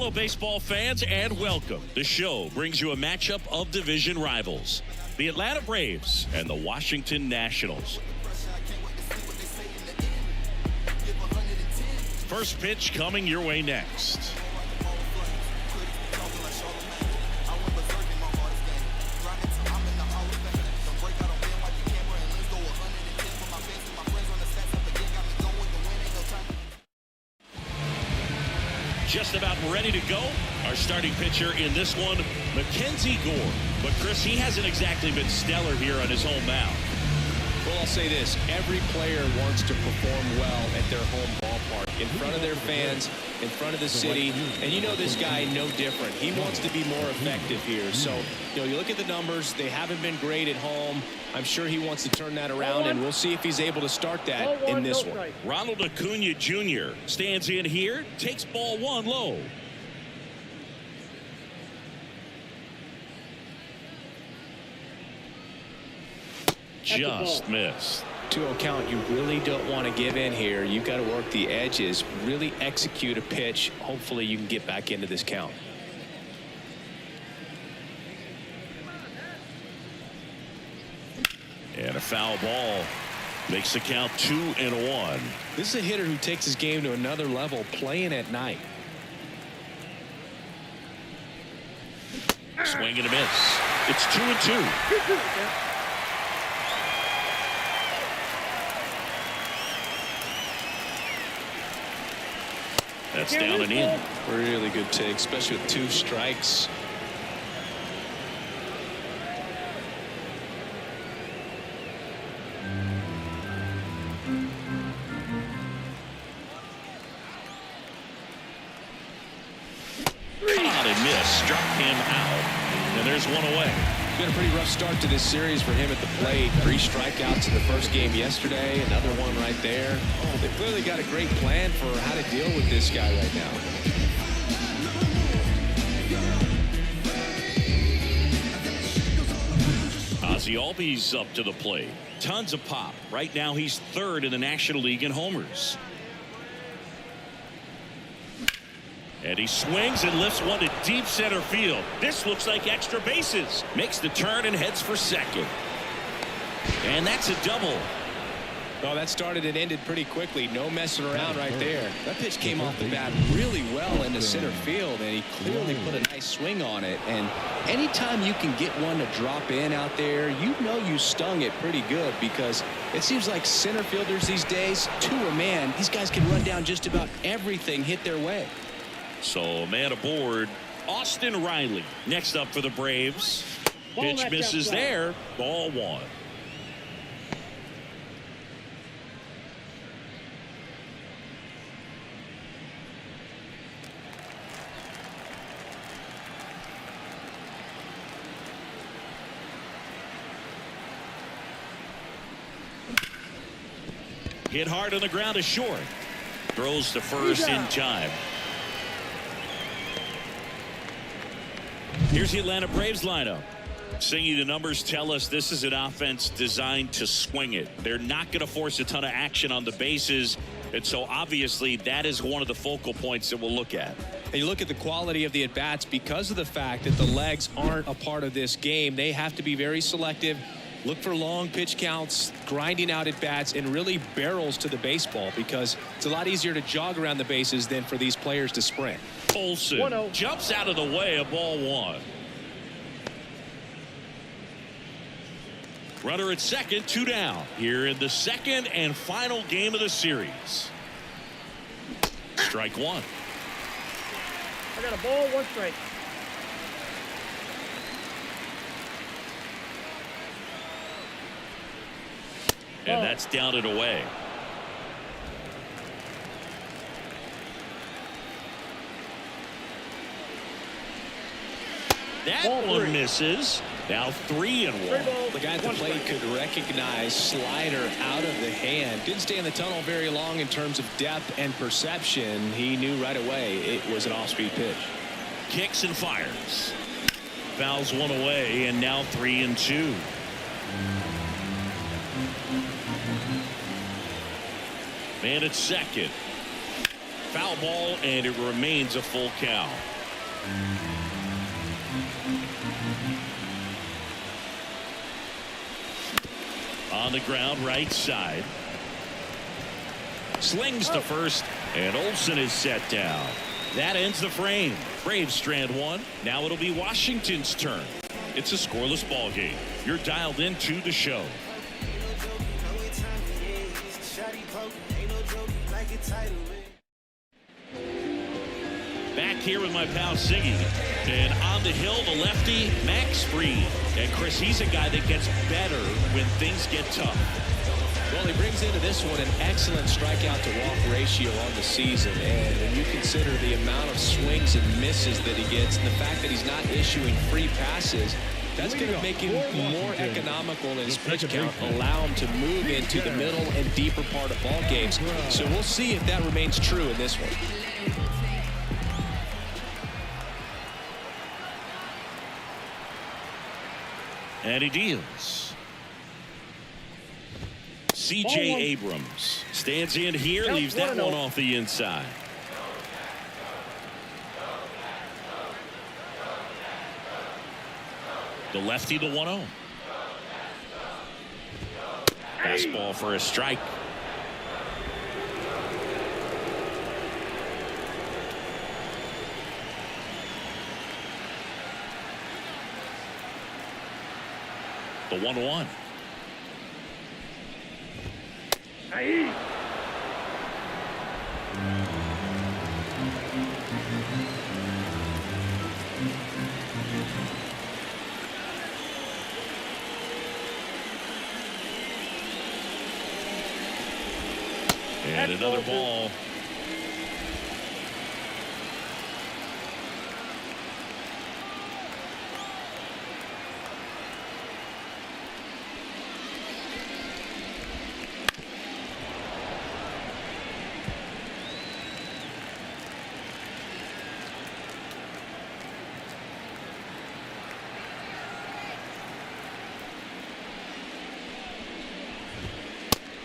Hello, baseball fans, and welcome. The show brings you a matchup of division rivals, the Atlanta Braves and the Washington Nationals. First pitch coming your way next. Just about ready to go. Our starting pitcher in this one, Mackenzie Gore. But Chris, he hasn't exactly been stellar here on his home mound. Well, I'll say this. Every player wants to perform well at their home ballpark, in front of their fans, in front of the city. And you know this guy no different. He wants to be more effective here. So, you look at the numbers. They haven't been great at home. I'm sure he wants to turn that around, and we'll see if he's able to start that in this one. Ronald Acuna Jr. stands in here, takes ball one low. Just missed. 2-0 count. You really don't want to give in here. You've got to work the edges, really execute a pitch. Hopefully you can get back into this count. And a foul ball makes the count 2-1. This is a hitter who takes his game to another level, playing at night. Swing and a miss. It's 2-2. That's down and in. Really good take, especially with 2 strikes. Caught and missed. Struck him out. And there's one away. It's been a pretty rough start to this series for him at the plate. 3 strikeouts in the first game yesterday. Another one right there. Oh, they've clearly got a great plan for how to deal with this guy right now. Ozzie Albies up to the plate. Tons of pop. Right now he's 3rd in the National League in homers. And he swings and lifts one to deep center field. This looks like extra bases. Makes the turn and heads for second. And that's a double. Oh, that started and ended pretty quickly. No messing around right there. That pitch came off the bat really well into center field, and he clearly put a nice swing on it. And anytime you can get one to drop in out there, you know you stung it pretty good, because it seems like center fielders these days, to a man, these guys can run down just about everything hit their way. So man aboard, Austin Riley next up for the Braves. Pitch misses there. Ball 1. Hit hard on the ground to short. Throws to first in time. Here's the Atlanta Braves lineup. Singy, the numbers tell us this is an offense designed to swing it. They're not going to force a ton of action on the bases. And so obviously that is one of the focal points that we'll look at. And you look at the quality of the at-bats because of the fact that the legs aren't a part of this game. They have to be very selective. Look for long pitch counts, grinding out at bats, and really barrels to the baseball, because it's a lot easier to jog around the bases than for these players to sprint. Olsen jumps out of the way of ball 1. Runner at second, 2 down. Here in the second and final game of the series. Strike 1. I got a ball, 1 strike. And that's down and away. That one misses. Now 3-1. The guy at the plate could recognize slider out of the hand. Didn't stay in the tunnel very long in terms of depth and perception. He knew right away it was an off-speed pitch. Kicks and fires. Fouls one away, and now 3-2. Man at second. Foul ball, and it remains a full count. On the ground, right side. Slings to first, and Olsen is set down. That ends the frame. Braves strand one. Now it'll be Washington's turn. It's a scoreless ball game. You're dialed into the show. Back here with my pal Siggy. And on the hill, the lefty, Max Fried. And Chris, he's a guy that gets better when things get tough. Well, he brings into this one an excellent strikeout to walk ratio on the season. And when you consider the amount of swings and misses that he gets and the fact that he's not issuing free passes, that's going to make him more economical in his pitch count, allow him to move into the middle and deeper part of ball games. So we'll see if that remains true in this one. And he deals. C.J. Abrams stands in here, leaves that one off the inside. The lefty, the 1-0. Fastball for a strike. The 1-1. And another ball.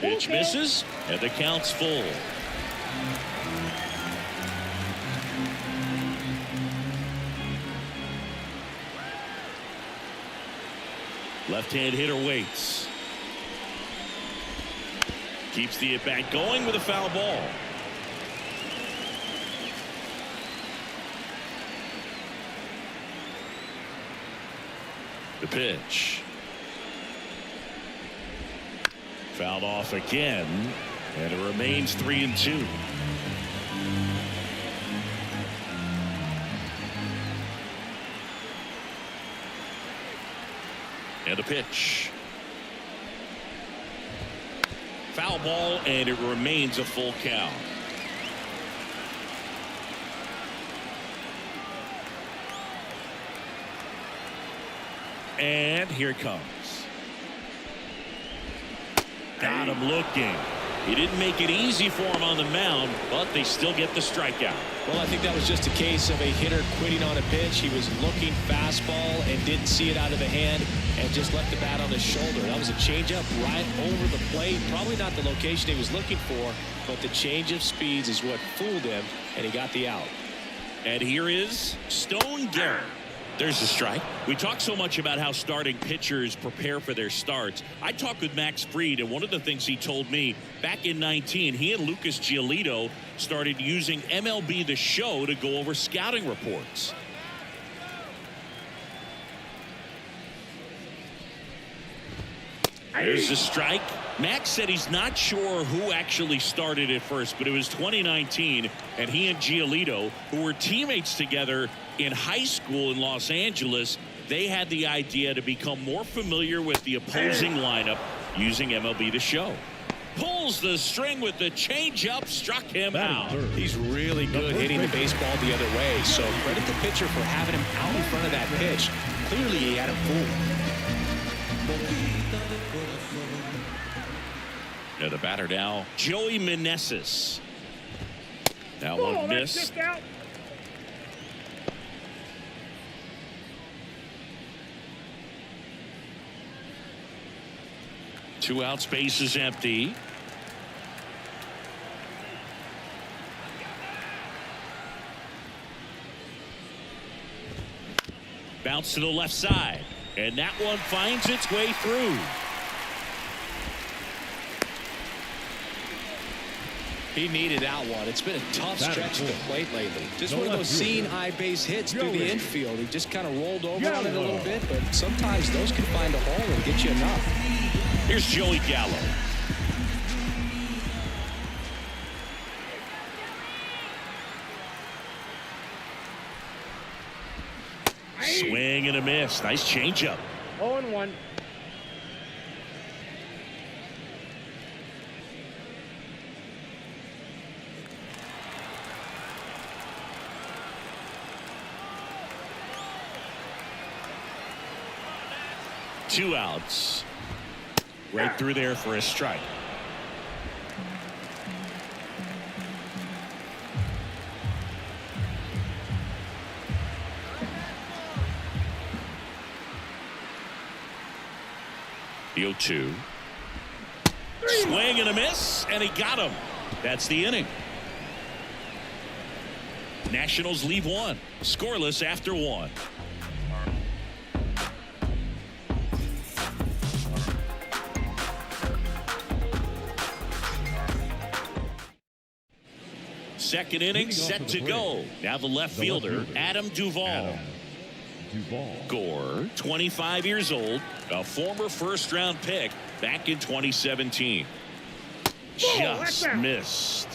Pitch misses, and the count's full. Left-hand hitter waits. Keeps the at-bat going with a foul ball. The pitch. Fouled off again, and it remains 3-2. And a pitch. Foul ball, and it remains a full count. And here it comes. Got him looking. He didn't make it easy for him on the mound, but they still get the strikeout. Well, I think that was just a case of a hitter quitting on a pitch. He was looking fastball and didn't see it out of the hand and just left the bat on his shoulder. That was a changeup right over the plate. Probably not the location he was looking for, but the change of speeds is what fooled him, and he got the out. And here is Stone Garrett. There's a strike. We talk so much about how starting pitchers prepare for their starts. I talked with Max Fried, and one of the things he told me back in 19, he and Lucas Giolito started using MLB The Show to go over scouting reports. There's a strike. Max said he's not sure who actually started at first, but it was 2019, and he and Giolito, who were teammates together in high school in Los Angeles, they had the idea to become more familiar with the opposing lineup using MLB The Show. Pulls the string with the changeup, struck him out. He's really good hitting the baseball the other way, so credit the pitcher for having him out in front of that pitch. Clearly he had him fooled. Now the batter now, Joey Meneses. Now one miss. Two out, space is empty. Bounce to the left side. And that one finds its way through. He needed that one. It's been a tough stretch at the plate lately. Just one of those seeing eye base hits through the infield. He just kind of rolled over on it a little bit, but sometimes those can find a hole and get you enough. Here's Joey Gallo. Swing and a miss. Nice changeup. 0-1. Two outs. Right through there for a strike. The 0-2. Swing and a miss, and he got him. That's the inning. Nationals leave one. Scoreless after one. Second inning set to go. Now the left fielder, Adam Duvall. Gore, 25 years old, a former first-round pick back in 2017. Just missed.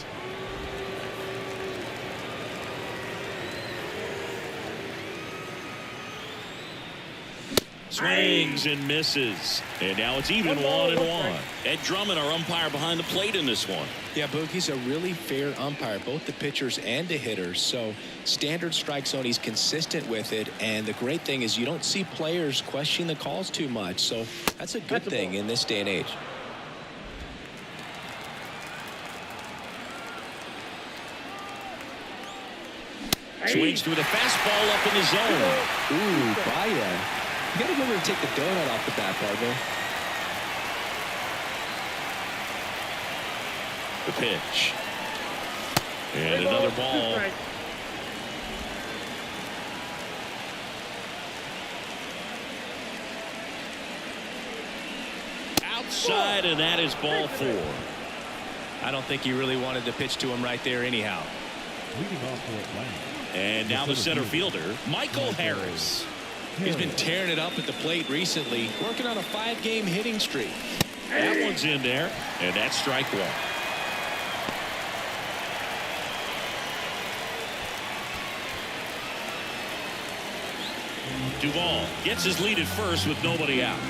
Swings and misses. And now it's even 1-1. Ed Drummond, our umpire behind the plate in this one. Yeah, Boog, he's a really fair umpire, both the pitchers and the hitters. So standard strike zone, he's consistent with it. And the great thing is you don't see players questioning the calls too much. So that's a good thing in this day and age. Swings through the fastball up in the zone. Ooh, Baya. You got to remember to take the donut off the bat, partner. The pitch. And another ball. Outside, and that is ball 4. I don't think he really wanted to pitch to him right there anyhow. And now the center fielder, Michael Harris. He's been tearing it up at the plate recently, working on a 5-game hitting streak. That one's in there, and that's strike 1. Duvall gets his lead at first with nobody out.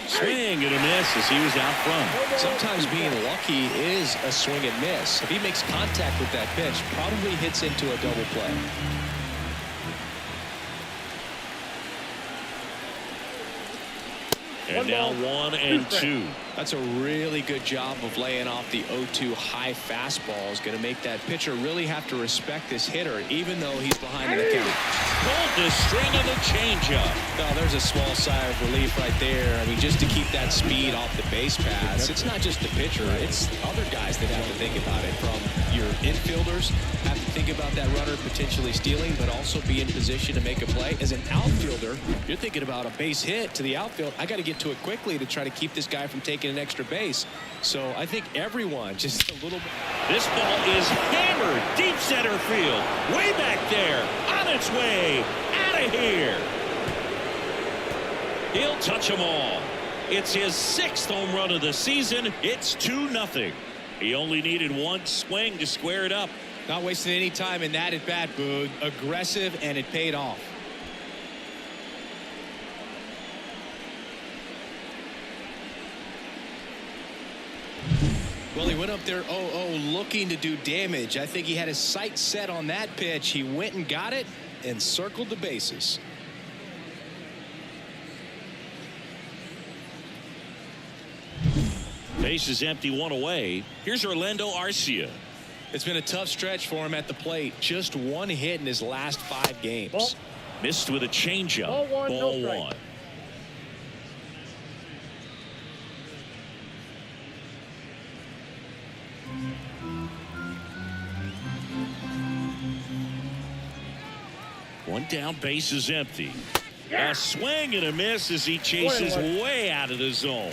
Swing and a miss as he was out front. Sometimes being lucky is a swing and miss. If he makes contact with that pitch, probably hits into a double play. And now 1-2. That's a really good job of laying off the 0-2 high fastball. Is going to make that pitcher really have to respect this hitter, even though he's behind in the count. Pulled the string of the changeup. Oh, there's a small sigh of relief right there. I mean, just to keep that speed off the base paths. It's not just the pitcher. It's other guys that have to think about it. From your infielders have to think about that runner potentially stealing, but also be in position to make a play. As an outfielder, you're thinking about a base hit to the outfield. I got to get to it quickly to try to keep this guy from taking an extra base. So I think everyone just a little bit. This ball is hammered deep center field, way back there, on its way out of here. He'll touch them all. It's his 6th home run of the season. It's 2-0. He only needed one swing to square it up. Not wasting any time in that at bat, Boog. Aggressive, and it paid off. Well, he went up there 0-0 looking to do damage. I think he had his sights set on that pitch. He went and got it and circled the bases. Base is empty, 1 away. Here's Orlando Arcia. It's been a tough stretch for him at the plate. Just 1 hit in his last 5 games. Ball. Missed with a changeup. Ball 1. down, bases empty. A swing and a miss as he chases way out of the zone.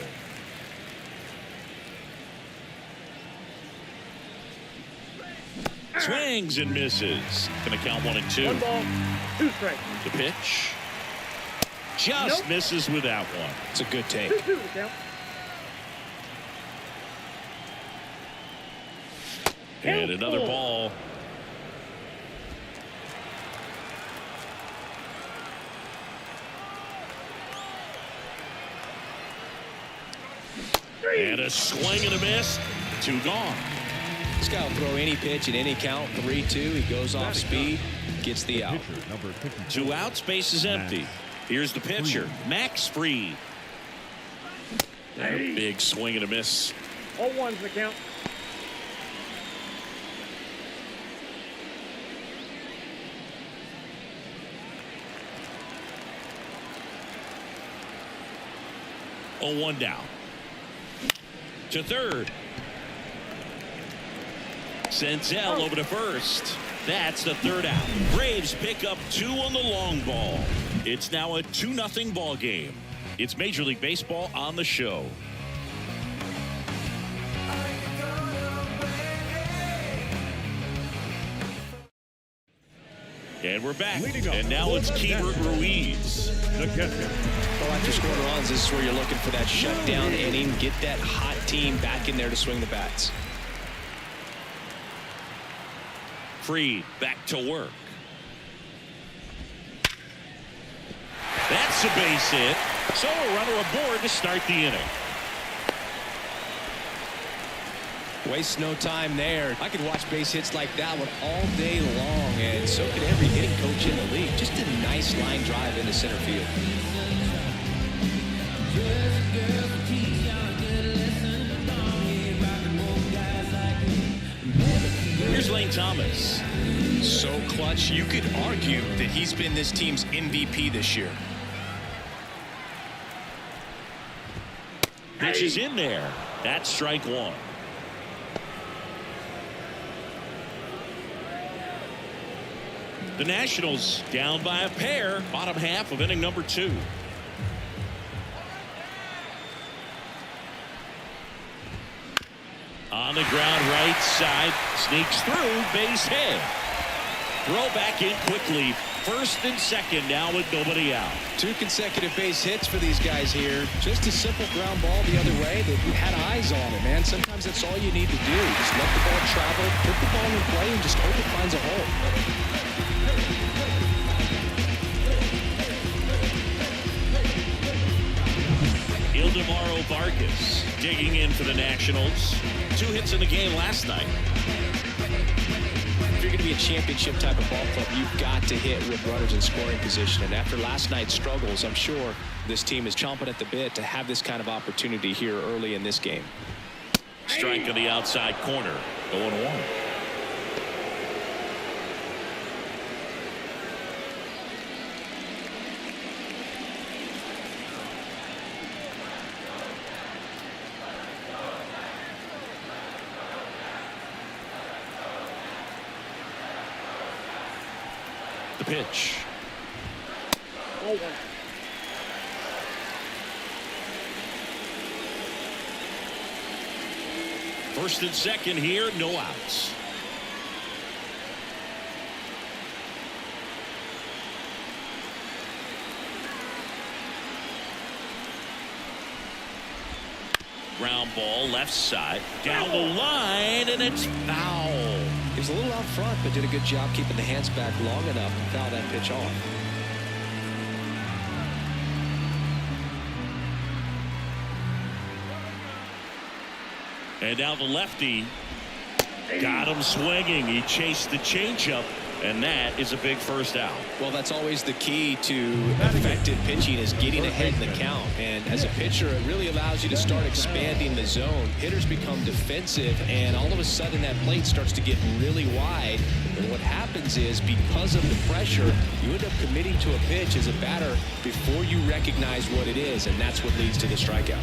Swings and misses. Gonna count 1 and 2. 1 ball, 2 strikes. The pitch. Just misses with that one. It's a good take. 2-2 the count. And another ball. And a swing and a miss. 2 gone. This guy will throw any pitch at any count. 3-2. He goes off speed, gets the out. 2 outs, base is empty. Here's the pitcher, Max Fried. And a big swing and a miss. All ones the count. Oh, 1 down. To third. Senzel over to first. That's the 3rd out. Braves pick up 2 on the long ball. It's now a 2-0 ball game. It's Major League Baseball on the show. And we're back. And now it's Keibert Ruiz. Well, after scoring runs, this is where you're looking for that shutdown inning. Get that hot team back in there to swing the bats. Fried back to work. That's a base hit. So a runner aboard to start the inning. Waste no time there. I could watch base hits like that one all day long, and so could every hitting coach in the league. Just a nice line drive into center field. Here's Lane Thomas. So clutch, you could argue that he's been this team's MVP this year. Pitch is in there. That's strike 1. The Nationals down by a pair. Bottom half of inning number 2. On the ground, right side, sneaks through, base hit. Throw back in quickly. First and second now with nobody out. 2 consecutive base hits for these guys here. Just a simple ground ball the other way that had eyes on it, man. Sometimes that's all you need to do. Just let the ball travel, put the ball in play, and just hope it finds a hole. Ildemaro Vargas digging in for the Nationals. 2 hits in the game last night. If you're going to be a championship type of ball club, you've got to hit with runners in scoring position. And after last night's struggles, I'm sure this team is chomping at the bit to have this kind of opportunity here early in this game. Strike on the outside corner. 0-1. The pitch. 0-1. First and second here, no outs. Ground ball left side down the line, and it's foul. He was a little out front, but did a good job keeping the hands back long enough to foul that pitch off. And now the lefty got him swinging. He chased the changeup, and that is a big first out. Well, that's always the key to effective pitching, is getting ahead in the count. And as a pitcher, it really allows you to start expanding the zone. Hitters become defensive, and all of a sudden that plate starts to get really wide. And what happens is, because of the pressure, you end up committing to a pitch as a batter before you recognize what it is, and that's what leads to the strikeout.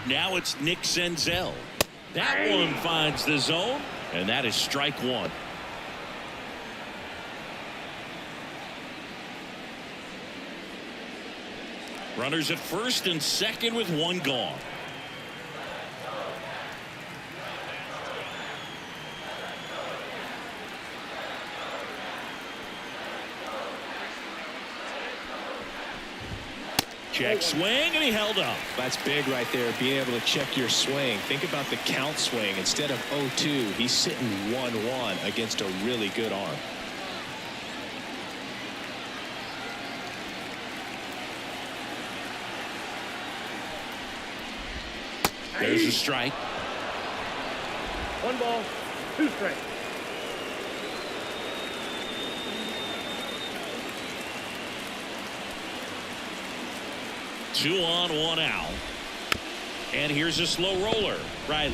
Now it's Nick Senzel. That one finds the zone, and that is strike one. Runners at first and second with one gone. Check swing, and he held up. That's big right there, being able to check your swing. Think about the count swing. Instead of 0-2, he's sitting 1-1 against a really good arm. There's a strike. 1 ball, 2 strikes. Two on, one out. And here's a slow roller. Riley.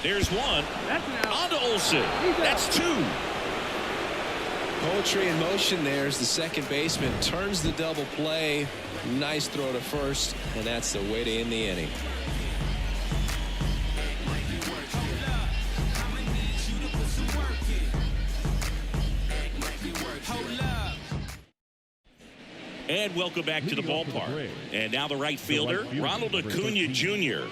There's one. That's an out. On to Olsen. That's 2. Poetry in motion there as the second baseman turns the double play. Nice throw to first, and that's the way to end the inning. And welcome back to the ballpark. And now the right fielder, Ronald Acuna Jr.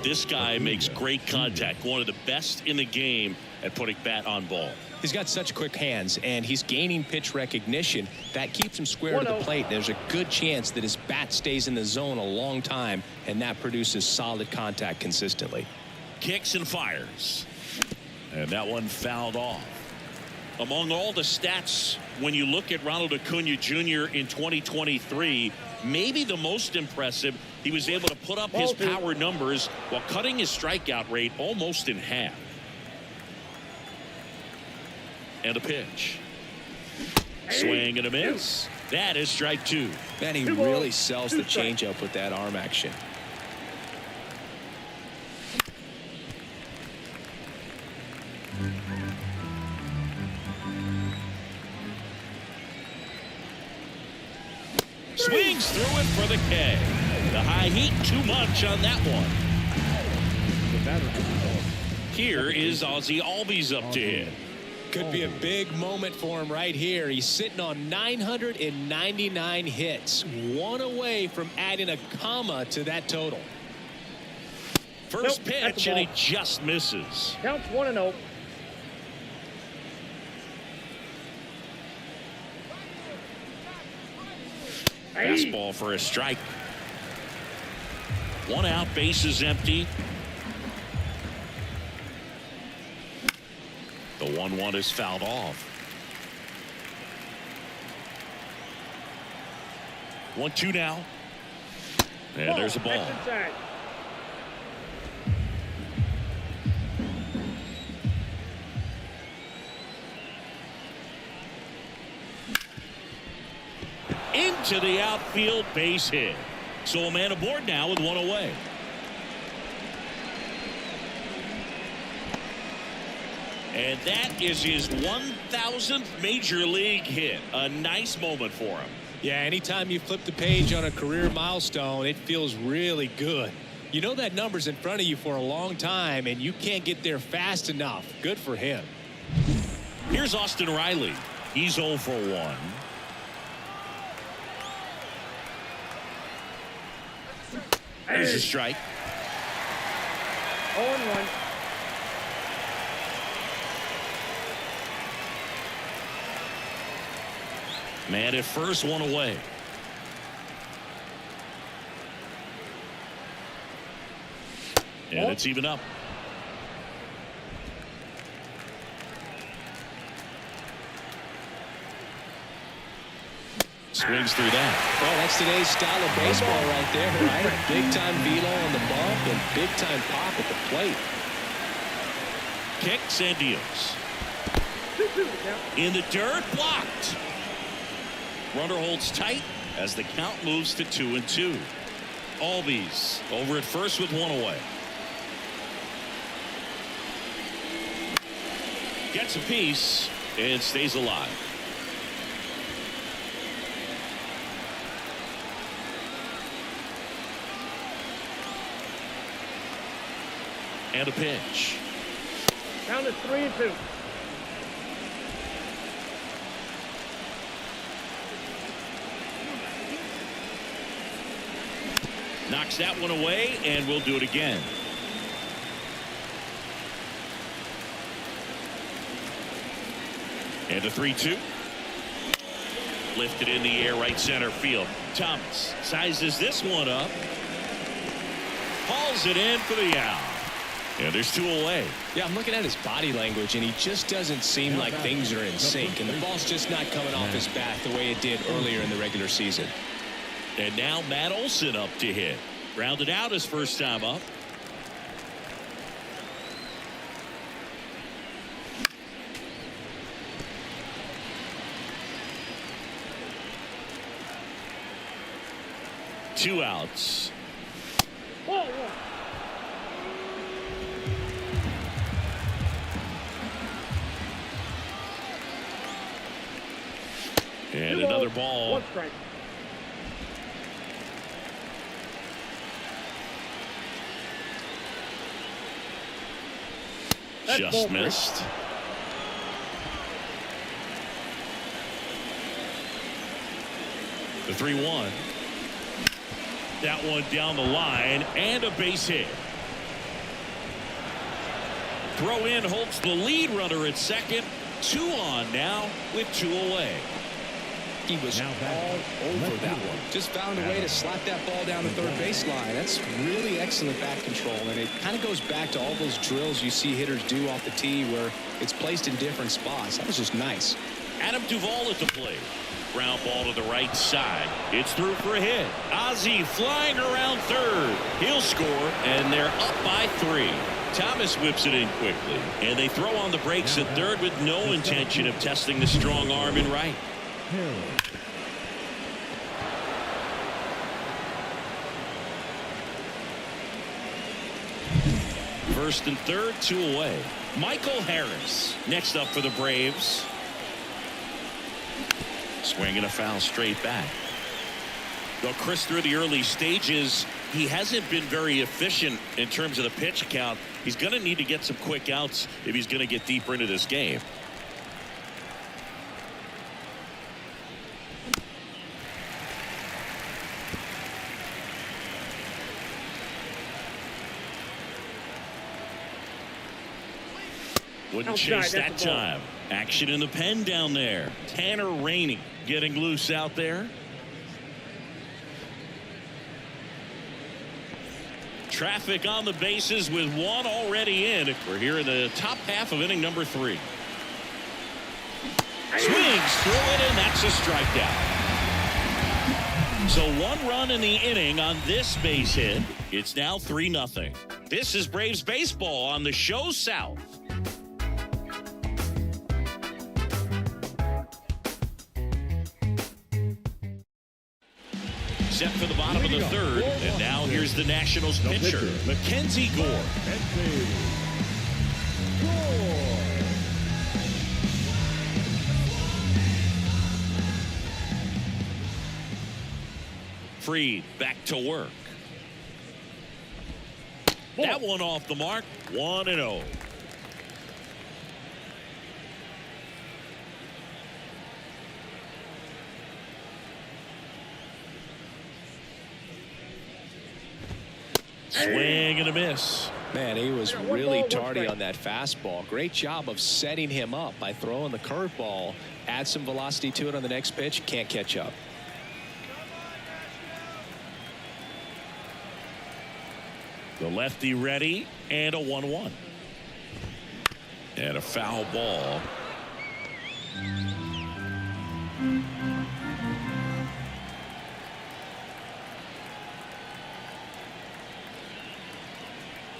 This guy makes great contact. One of the best in the game at putting bat on ball. He's got such quick hands, and he's gaining pitch recognition. That keeps him square to the plate. There's a good chance that his bat stays in the zone a long time, and that produces solid contact consistently. Kicks and fires. And that one fouled off. Among all the stats, when you look at Ronald Acuna Jr. in 2023, maybe the most impressive, he was able to put up his power numbers while cutting his strikeout rate almost in half. And a pitch. Swing and a miss. That is strike 2. Man, he really sells the changeup with that arm action. Swings through it for the K. The high heat too much on that one. Here is Ozzie Albies up to hit. Could be a big moment for him right here. He's sitting on 999 hits. One away from adding a comma to that total. First pitch, and he just misses. Counts 1-0. Fastball for a strike. One out, bases empty. The 1-1 is fouled off. 1-2 now. And there's a ball. Into the outfield, base hit. So a man aboard now with one away. And that is his 1,000th major league hit. A nice moment for him. Yeah, anytime you flip the page on a career milestone, it feels really good. You know that number's in front of you for a long time, and you can't get there fast enough. Good for him. Here's Austin Riley. He's 0 for 1. There's a strike. 0-1. Man at first, one away. And it's even up. Swings through that. Well, that's today's style of baseball right there, right? Big time velo on the bump and big time pop at the plate. Kicks and deals. In the dirt, blocked. Runner holds tight as the count moves to 2-2. Albies over at first with one away. Gets a piece and stays alive. And a pitch. Count is 3-2. Knocks that one away, and we'll do it again. And a 3-2. Lifted in the air, right center field. Thomas sizes this one up. Hauls it in for the out. And there's 2 away. Yeah, I'm looking at his body language, and he just doesn't seem like things are in sync, and the ball's just not coming off his bat the way it did earlier in the regular season. And now Matt Olson up to hit. Grounded out his first time up. Two outs. And another ball. 1 strike. Just missed. The 3-1. That one down the line, and a base hit. Throw in holds the lead runner at second. 2 on now with 2 away. He was all over that one. Just found a way to slap that ball down the third baseline. That's really excellent bat control, and it kind of goes back to all those drills you see hitters do off the tee where it's placed in different spots. That was just nice. Adam Duvall at the plate. Ground ball to the right side. It's through for a hit. Ozzie flying around third. He'll score, and they're up by 3. Thomas whips it in quickly, and they throw on the brakes at third with no intention of testing the strong arm in right. First and third, 2 away. Michael Harris next up for the Braves. Swinging a foul straight back. Though Chris, through the early stages, he hasn't been very efficient in terms of the pitch count. He's going to need to get some quick outs if he's going to get deeper into this game. Wouldn't chase that time. Action in the pen down there. Tanner Rainey getting loose out there. Traffic on the bases with 1 already in. We're here in the top half of inning number 3. Swings through it, and that's a strikeout. So 1 run in the inning on this base hit. It's now 3-0. This is Braves baseball on the Show South. Set for the bottom of the third, and now here's the Nationals pitcher, Mackenzie Gore. Fried back to work. That one off the mark. 1-0. Swing and a miss. Man, he was really tardy on that fastball. Great job of setting him up by throwing the curveball. Add some velocity to it on the next pitch. Can't catch up. The lefty ready, and a 1-1. And a foul ball.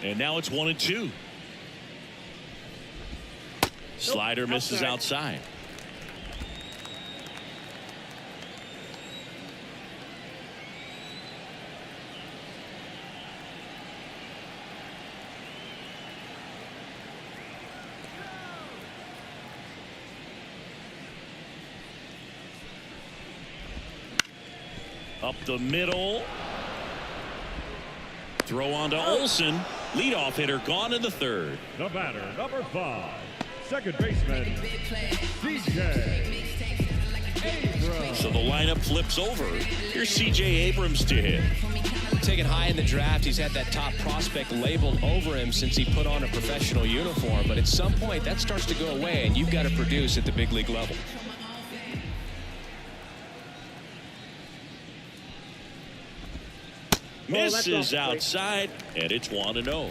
And now it's 1-2. Slider misses outside. Up the middle. Throw on to Olson. Leadoff hitter gone in the third. The batter, number 5, second baseman, C.J. Abrams. So the lineup flips over. Here's C.J. Abrams to hit. Taken high in the draft, he's had that top prospect labeled over him since he put on a professional uniform. But at some point, that starts to go away, and you've got to produce at the big league level. Misses outside, and it's 1-0.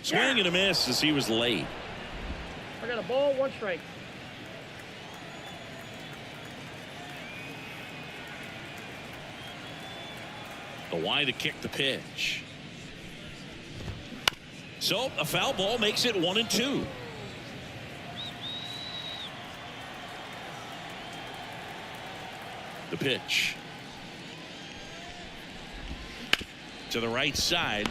Swing and a miss as he was late. I got a ball, 1 strike. The wide to kick the pitch. So a foul ball makes it 1-2. The pitch to the right side.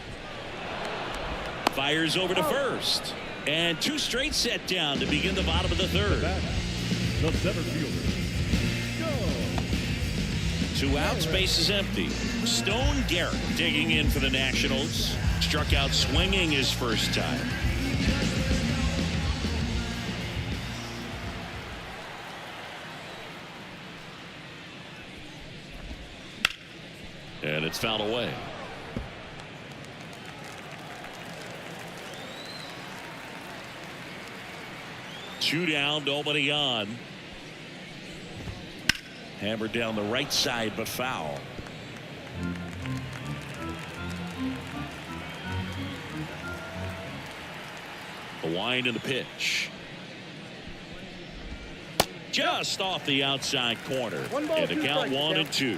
Fires over to first. And 2 straight set down to begin the bottom of the third. The center fielder. 2 outs, base is empty. Stone Garrett digging in for the Nationals. Struck out swinging his first time. And it's fouled away. Two down, nobody on. Hammered down the right side, but foul. The wind and the pitch. Just off the outside corner. And the count 1-2.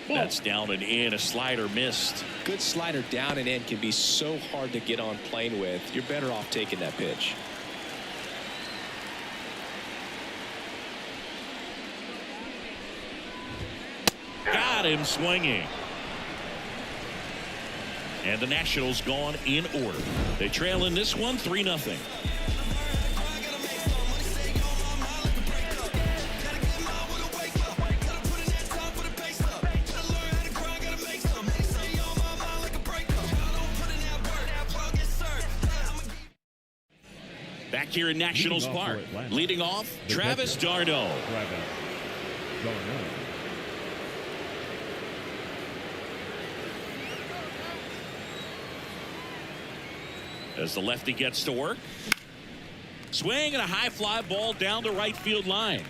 That's down and in. A slider missed. Good slider down and in can be so hard to get on plane with. You're better off taking that pitch. Got him swinging. And the Nationals gone in order. They trail in this one 3-0. Back here in Nationals Park, leading off, Travis d'Arnaud. As the lefty gets to work. Swing and a high fly ball down the right field line.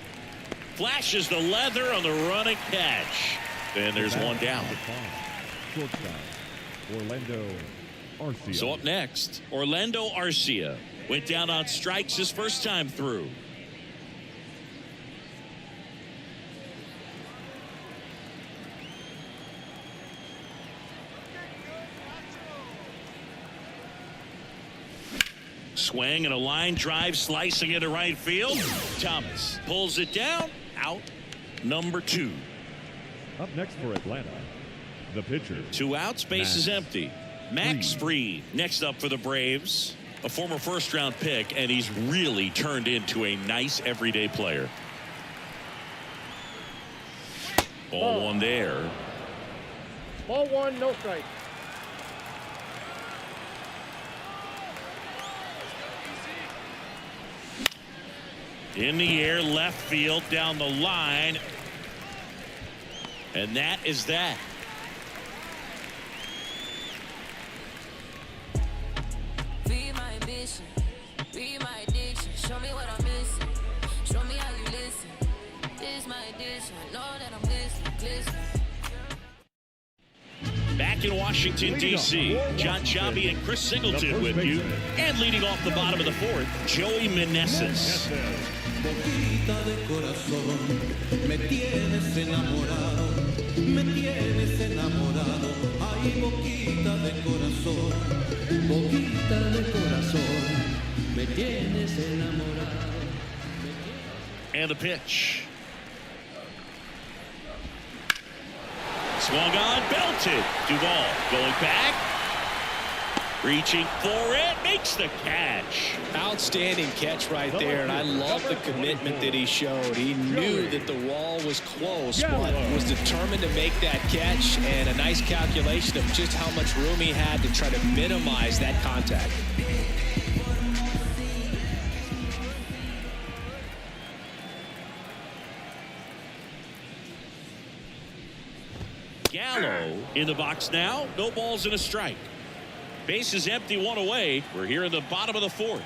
Flashes the leather on the running catch. And there's one down. Orlando Arcia. So up next, Orlando Arcia. Went down on strikes his first time through. Swing and a line drive slicing into right field. Thomas pulls it down. Out number 2. Up next for Atlanta, the pitcher. 2 outs, base is empty. Max Fried next up for the Braves. A former first-round pick, and he's really turned into a nice everyday player. Ball 1 there. Ball 1, no strike. In the air, left field, down the line. And that is that. Be my ambition, be my addiction. Show me what I'm missing. Show me how you listen. This is my addiction. Know that I'm listening. Back in Washington, D.C., John Chabi and Chris Singleton with you. And leading off the bottom of the 4th, Joey Meneses. Boquita de corazón, me tienes enamorado, me tienes enamorado. Ay, boquita de corazón, me tienes enamorado. And the pitch. Swung on, belted. Duvall going back. Reaching for it, makes the catch. Outstanding catch right there, and I love the commitment that he showed. He knew that the wall was close, but was determined to make that catch, and a nice calculation of just how much room he had to try to minimize that contact. Gallo in the box now. No balls and a strike. Base is empty, one away. We're here in the bottom of the fourth.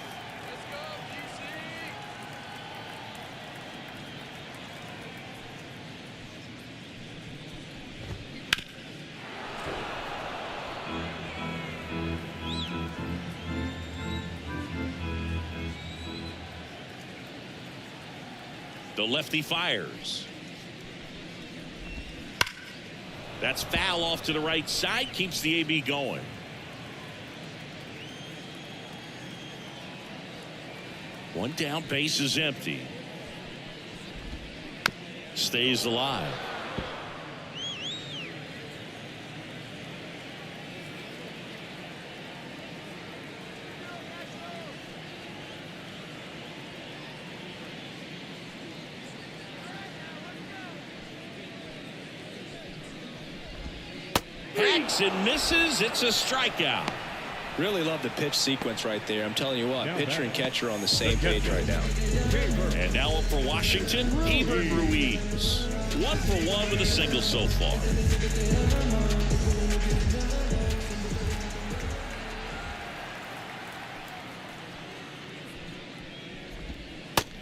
The lefty fires. That's foul off to the right side. Keeps the AB going. One down, base is empty. Stays alive. Hacks and misses. It's a strikeout. Really love the pitch sequence right there. I'm telling you what, pitcher and catcher are on the same page right now. And now up for Washington, Hebron Ruiz. 1 for 1 with a single so far.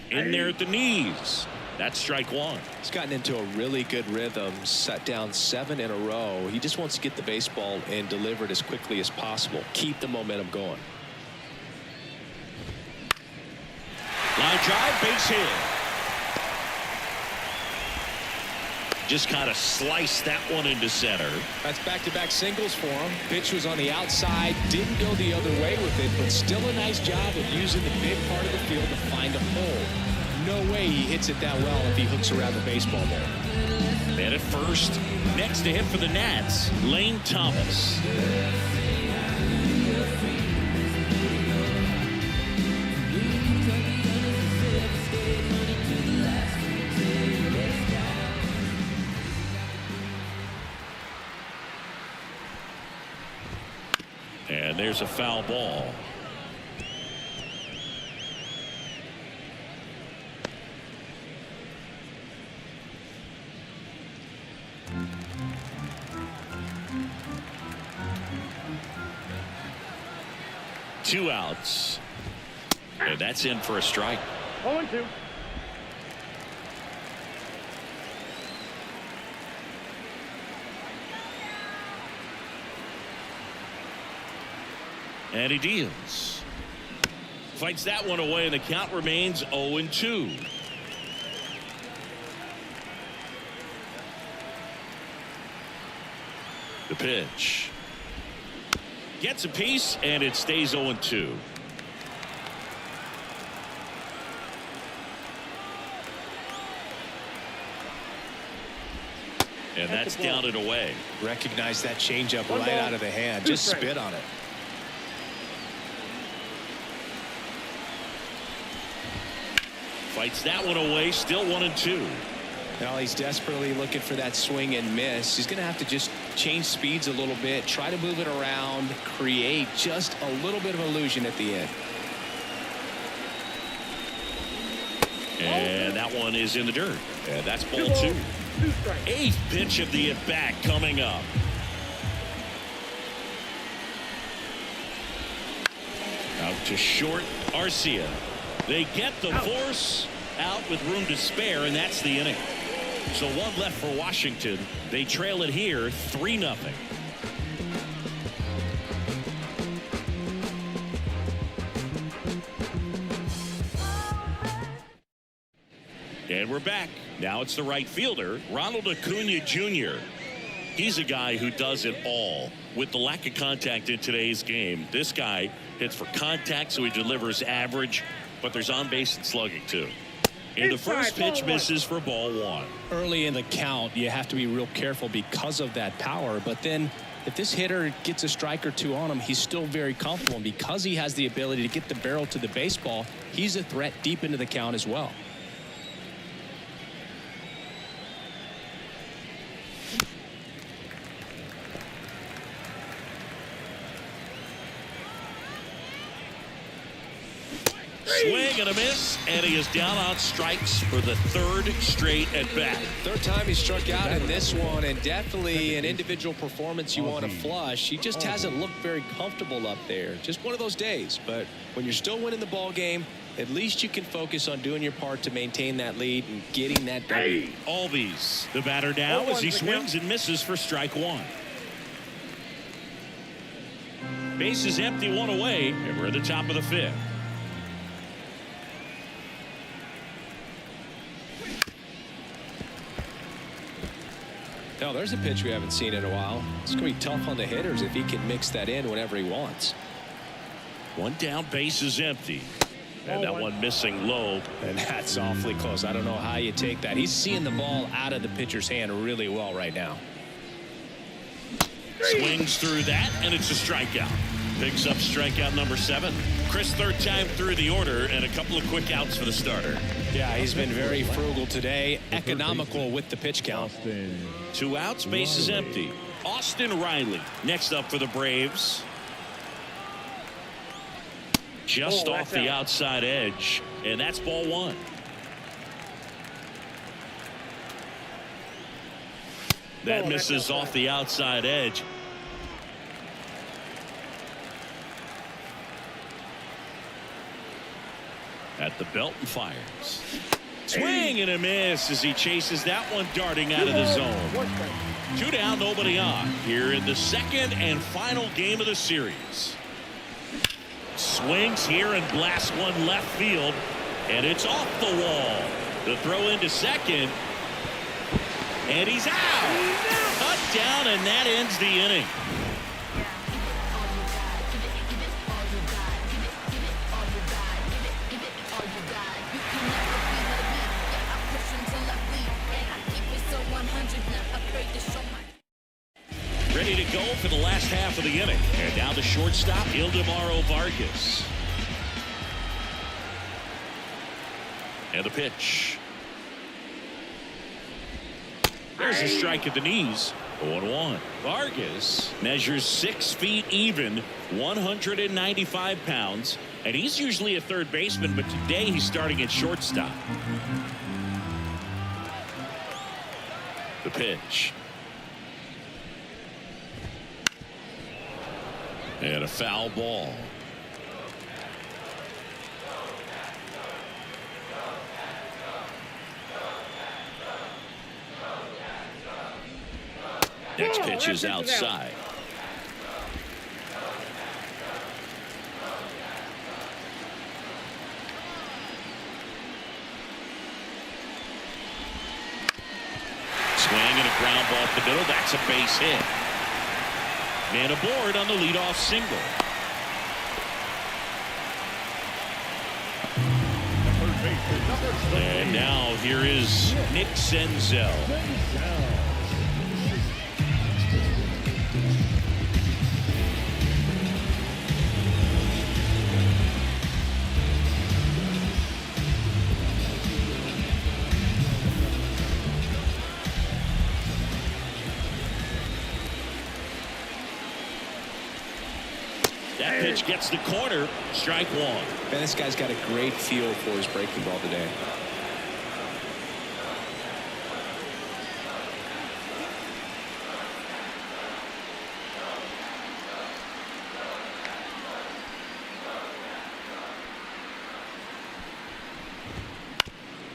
In there at the knees. That's strike one. He's gotten into a really good rhythm, set down 7 in a row. He just wants to get the baseball and deliver it as quickly as possible. Keep the momentum going. Line drive, base hit. Just kind of sliced that one into center. That's back-to-back singles for him. Pitch was on the outside, didn't go the other way with it, but still a nice job of using the big part of the field to find a hole. No way he hits it that well if he hooks around the baseball ball. And at first, next to hit for the Nats, Lane Thomas. And there's a foul ball. Two outs. And that's in for a strike. 0-2. And he deals. Fights that one away, and the count remains 0-2. The pitch. Gets a piece, and it stays 0-2. And that's down and away. Recognize that changeup right out of the hand. Just spit on it. Fights that one away, still 1-2. Now he's desperately looking for that swing and miss. He's going to have to just change speeds a little bit, try to move it around, create just a little bit of illusion at the end. And that one is in the dirt. And that's ball 2. 2 strikes. 8th pitch of the at-bat coming up. Out to short, Arcia. They get the force out with room to spare, and that's the inning. So one left for Washington. They trail it here 3-0. And we're back. Now it's the right fielder, Ronald Acuna Jr. He's a guy who does it all. With the lack of contact in today's game, this guy hits for contact, so he delivers average, but there's on base and slugging too. And the first pitch misses for ball one. Early in the count, you have to be real careful because of that power. But then if this hitter gets a strike or two on him, he's still very comfortable. And because he has the ability to get the barrel to the baseball, he's a threat deep into the count as well. Swing and a miss, and he is down on strikes for the third straight at bat. Third time he struck out in this one, and definitely an individual performance you want to flush. He just hasn't looked very comfortable up there. Just one of those days. But when you're still winning the ball game, at least you can focus on doing your part to maintain that lead and getting that W. Albies, the batter now, as he swings and misses for strike one. Base is empty, one away, and we're at the top of the fifth. Now, there's a pitch we haven't seen in a while. It's going to be tough on the hitters if he can mix that in whenever he wants. One down, base is empty. And that one missing low. And that's awfully close. I don't know how you take that. He's seeing the ball out of the pitcher's hand really well right now. Swings through that, and it's a strikeout. Picks up strikeout number 7. Chris, third time through the order, and a couple of quick outs for the starter. Yeah, he's been very frugal today. Economical with the pitch count. 2 outs, base is empty. Austin Riley next up for the Braves. Just off the outside edge, and that's ball one. That misses off the outside edge. At the belt and fires. Swing and a miss as he chases that one darting out of the zone. 2 down, nobody on. Here in the second and final game of the series. Swings here and blasts one left field, and it's off the wall. The throw into second, and he's out. Cut down, and that ends the inning. Ready to go for the last half of the inning. And now the shortstop, Ildemaro Vargas. And the pitch. There's a strike at the knees. 0-1. Vargas measures 6 feet even, 195 pounds. And he's usually a third baseman, but today he's starting at shortstop. The pitch. And a foul ball. Next pitch is outside. Swing and a ground ball up the middle. That's a base hit. Man aboard on the leadoff single. And now here is Nick Senzel. That pitch gets the corner. Strike one. Man, this guy's got a great feel for his breaking ball today.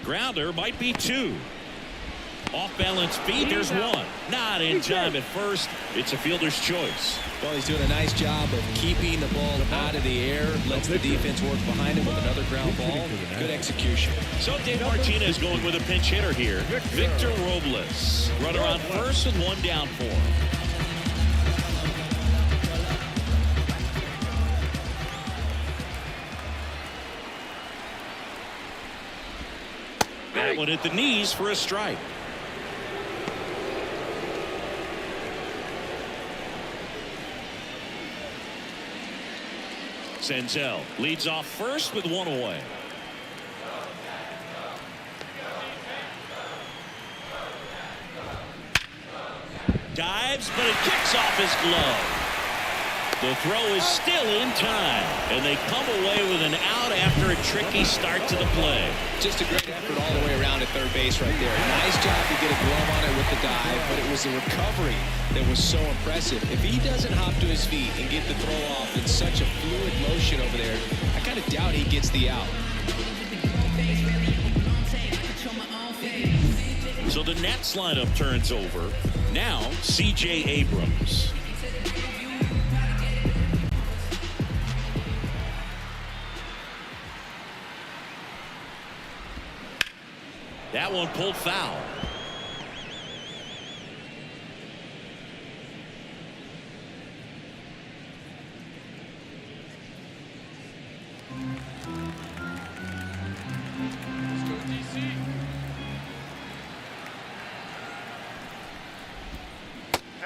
Grounder might be 2. Off balance feet. There's 1. Not in time at first. It's a fielder's choice. Well, he's doing a nice job of keeping the ball out of the air. Lets the defense work behind him with another ground ball. Good execution. So Dave Martinez going with a pinch hitter here. Victor Robles. Runner on first and 1 down for him. that one at the knees for a strike. Senzel leads off first with one away. Dives, but it kicks off his glove. The throw is still in time, and they come away with an out after a tricky start to the play. Just a great effort all the way around at third base right there. Nice job to get a glove on it with the dive, but it was the recovery that was so impressive. If he doesn't hop to his feet and get the throw off in such a fluid motion over there, I kind of doubt he gets the out. So the Nets lineup turns over. Now C.J. Abrams. That one pulled foul.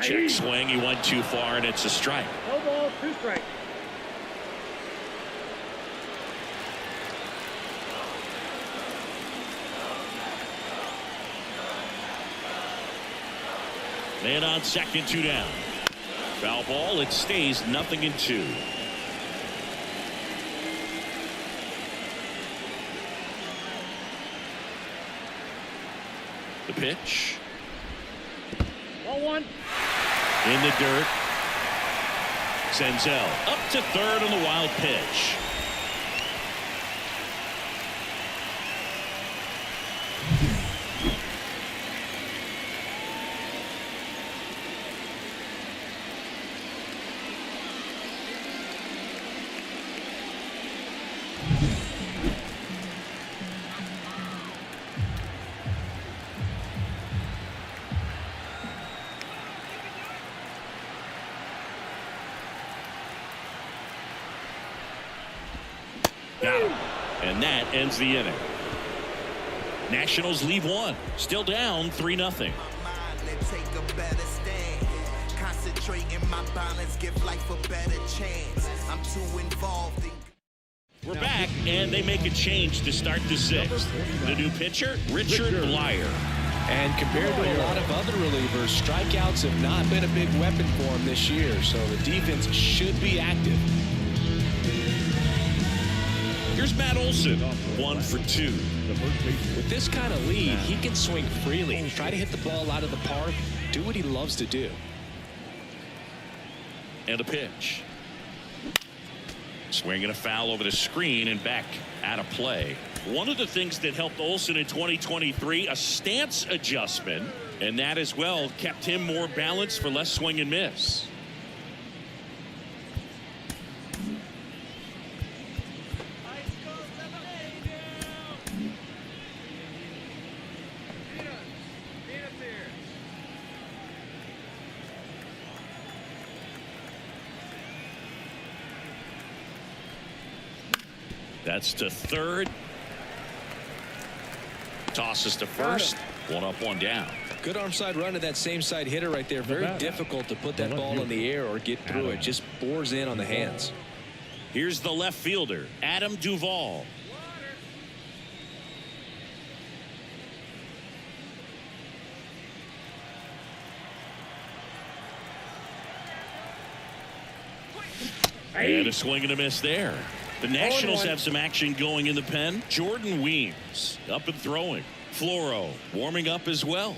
Check swing. He went too far, and it's a strike. No ball, 2 strikes. Man on second, 2 down. Foul ball. It stays 0-2. The pitch. Ball 1. In the dirt. Senzel up to third on the wild pitch. Got him. And that ends the inning. Nationals leave one. Still down 3-0. We're back, and they make a change to start the 6th. The new pitcher, Richard Blyer. And compared to a lot of other relievers, strikeouts have not been a big weapon for him this year, so the defense should be active. Here's Matt Olson, 1 for 2. With this kind of lead, he can swing freely, try to hit the ball out of the park, do what he loves to do. And a pitch. Swinging a foul over the screen and back out of play. One of the things that helped Olson in 2023, a stance adjustment, and that as well kept him more balanced for less swing and miss. That's to third. Tosses to first. 1 up, 1 down. Good arm side run to that same side hitter right there. Very difficult to put that ball in the air or get through it. Just bores in on the hands. Here's the left fielder, Adam Duvall. And a swing and a miss there. The Nationals have some action going in the pen. Jordan Weems up and throwing. Floro warming up as well.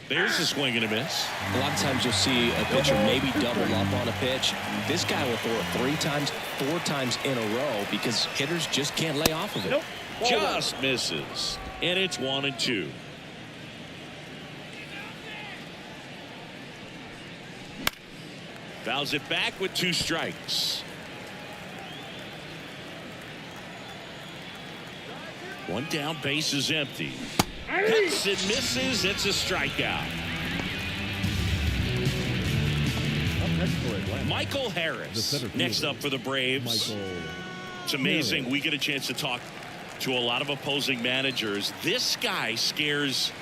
There's a swing and a miss. A lot of times you'll see a pitcher maybe double up on a pitch. This guy will throw it 3 times, 4 times in a row because hitters just can't lay off of it. Just misses. And it's 1-2. Fouls it back with 2 strikes. 1 down, base is empty. Cuts and misses. It's a strikeout. next for Atlanta. Michael Harris next up for the Braves. It's amazing. We get a chance to talk to a lot of opposing managers. This guy scares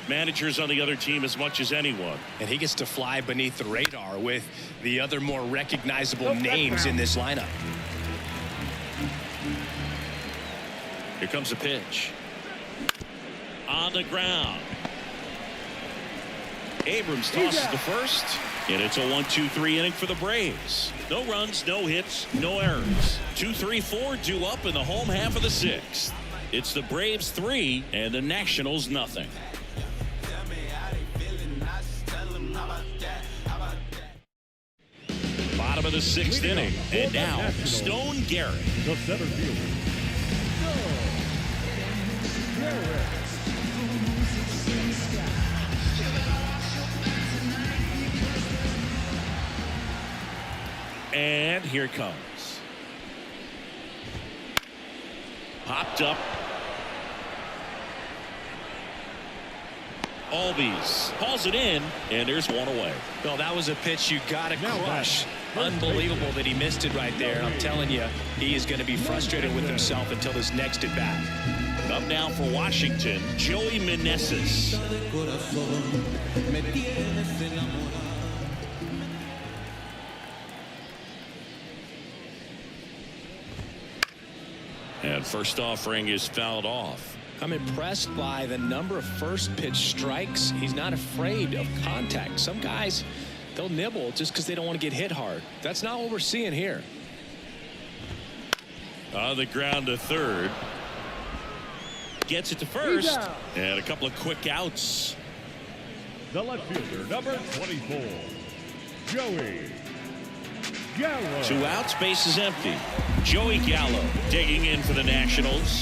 managers on the other team as much as anyone. And he gets to fly beneath the radar with the other more recognizable names in this lineup. Here comes a pitch. On the ground. Abrams tosses the first. And it's a 1-2-3 inning for the Braves. No runs, no hits, no errors. 2-3-4 due up in the home half of the sixth. It's the Braves 3 and the Nationals nothing. Bottom of the sixth inning. And now Stone Garrett. The center fielder. And here it comes. Popped up. Albies hauls it in, and there's one away. Well, that was a pitch you got to crush. Unbelievable that he missed it right there. I'm telling you, he is going to be frustrated with himself until his next at bat. Up now for Washington, Joey Meneses. And first offering is fouled off. I'm impressed by the number of first pitch strikes. He's not afraid of contact. Some guys, they'll nibble just because they don't want to get hit hard. That's not what we're seeing here. On the ground to third. Gets it to first. And a couple of quick outs. The left fielder, number 24, Joey Gallo. 2 outs, base is empty. Joey Gallo digging in for the Nationals.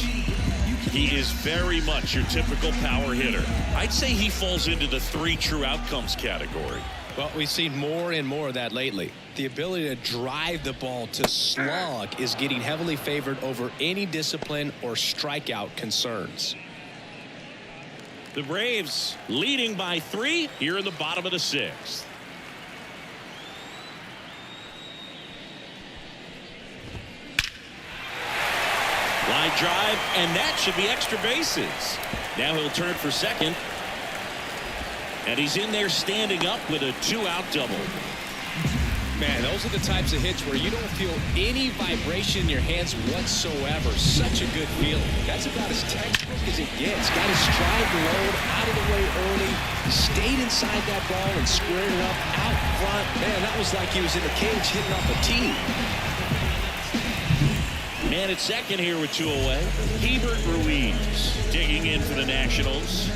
He is very much your typical power hitter. I'd say he falls into the 3 true outcomes category. Well, we've seen more and more of that lately. The ability to drive the ball to slog is getting heavily favored over any discipline or strikeout concerns. The Braves leading by 3 here in the bottom of the 6th. Line drive, and that should be extra bases. Now he'll turn for second. And he's in there standing up with a 2-out double. Man, those are the types of hits where you don't feel any vibration in your hands whatsoever. Such a good feeling. That's about as textbook as it gets. Got his stride load out of the way early. Stayed inside that ball and squared it up out front. Man, that was like he was in the cage hitting off a tee. Man at second here with 2 away. Hebert Ruiz digging in for the Nationals.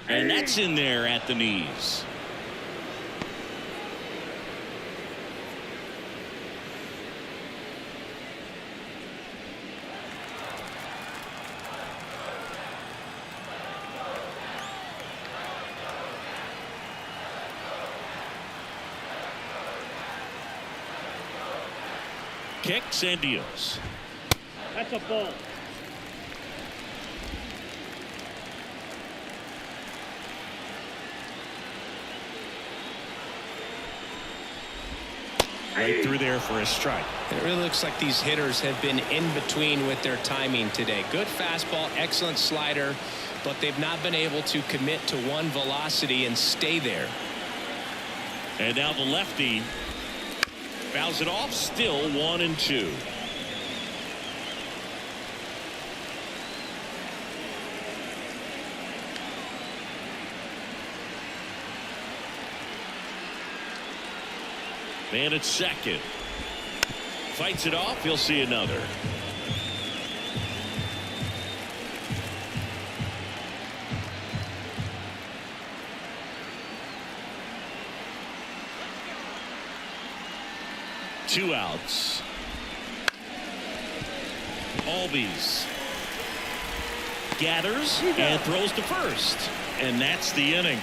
And that's in there at the knees. Kicks and deals. That's a ball. Right through there for a strike. It really looks like these hitters have been in between with their timing today. Good fastball, excellent slider, but they've not been able to commit to one velocity and stay there. And now the lefty fouls it off, still 1-2. Man at second. Fights it off. He'll see another. Two outs. Albies gathers and throws to first. And that's the inning.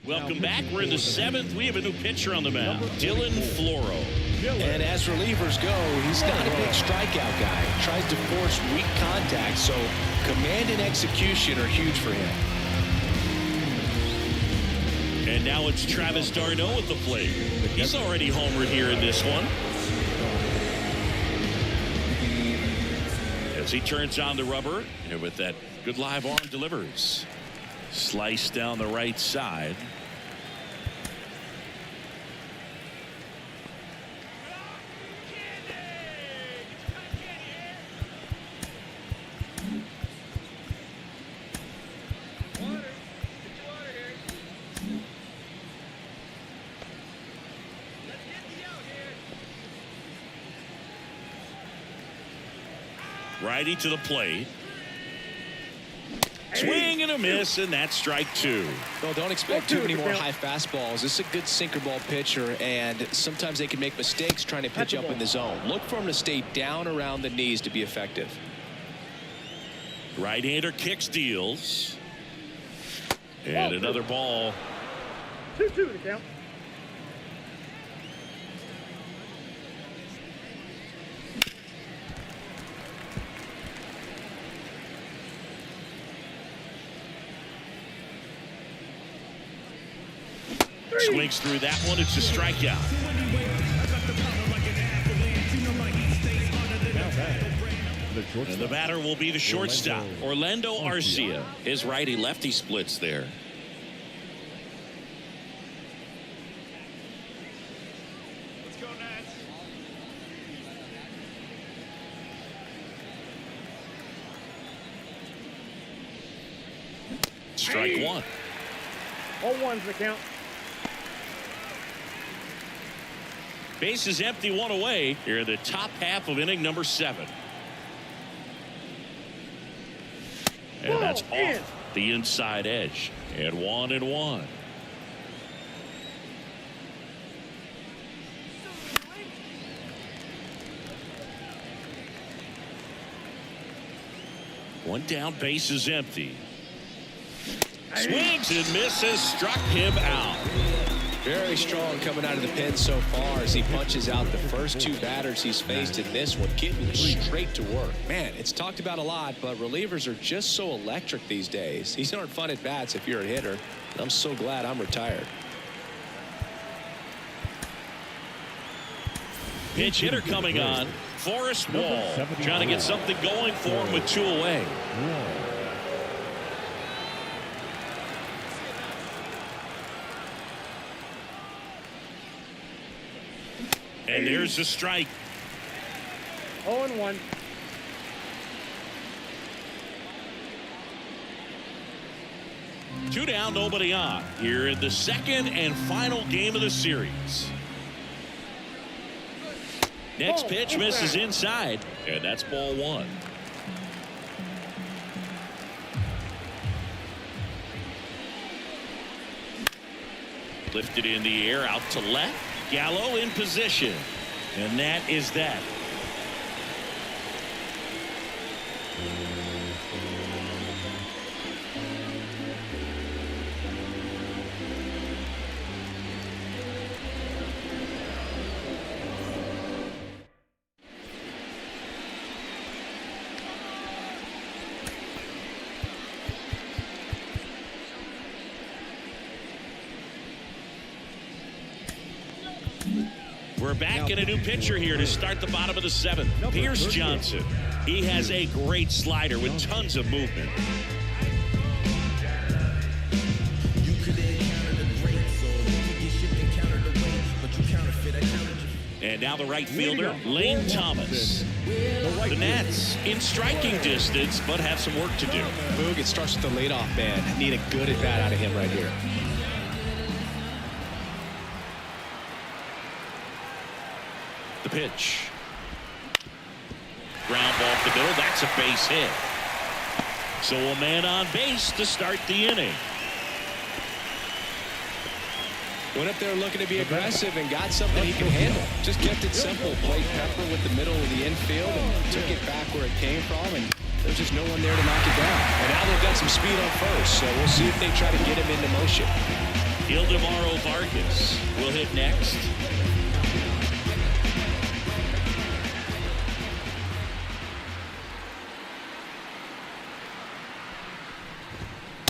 Welcome back. We're in the 7th. We have a new pitcher on the mound, Dylan Floro. And as relievers go, he's not a big strikeout guy. He tries to force weak contact, so command and execution are huge for him. And now it's Travis d'Arnaud at the plate. He's already homered here in this one. As he turns on the rubber, and with that good live arm delivers. Slice down the right side. Righty to the plate. Swing and a miss, and that's strike 2. Well, don't expect too many more high fastballs. This is a good sinker ball pitcher, and sometimes they can make mistakes trying to pitch up in the zone. Look for him to stay down around the knees to be effective. Right-hander kicks, deals. And another ball. 2-2 to count. Swings through that one. It's a strikeout. And the batter will be the shortstop, Orlando Arcia. His righty-lefty splits there. Let's go, Nats. Strike 1. 0-1's the count. Base is empty, 1 away here in the top half of inning number 7. And that's off the inside edge. And 1-1. One down, base is empty. Swings and misses, struck him out. Very strong coming out of the pen so far as he punches out the first 2 batters he's faced in this one, getting straight to work. Man, it's talked about a lot, but relievers are just so electric these days. These aren't fun at bats if you're a hitter. I'm so glad I'm retired. Pinch hitter coming on. Forrest Wall trying to get something going for him with 2 away. And there's the strike. 0-1. Two down, nobody on. Here in the second and final game of the series. Next pitch misses inside, and that's ball 1. Lifted in the air, out to left. Gallo in position, and that is that. We're back in a new pitcher here to start the bottom of the 7th. Pierce Johnson. He has a great slider with tons of movement. And now the right fielder, Lane Thomas. The Nats in striking distance, but have some work to do. Boog, it starts with the leadoff man. Need a good at bat out of him right here. The pitch. Ground ball up the middle. That's a base hit. So a man on base to start the inning. Went up there looking to be aggressive and got something he can handle. Just kept it simple. Played pepper with the middle of the infield and took it back where it came from. And there's just no one there to knock it down. And now they've got some speed on first. So we'll see if they try to get him into motion. Ildemaro Vargas will hit next.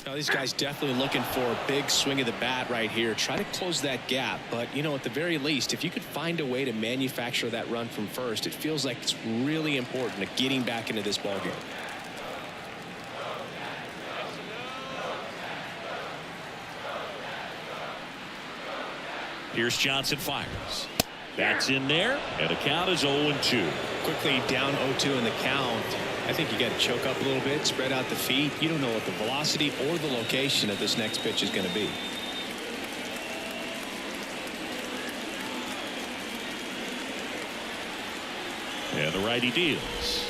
Now, these guys definitely looking for a big swing of the bat right here. Try to close that gap. But, you know, at the very least, if you could find a way to manufacture that run from first, it feels like it's really important to getting back into this ballgame. Here's Johnson fires. That's in there, and the count is 0-2. Quickly down 0-2 in the count. I think you got to choke up a little bit, spread out the feet. You don't know what the velocity or the location of this next pitch is going to be. And the righty deals.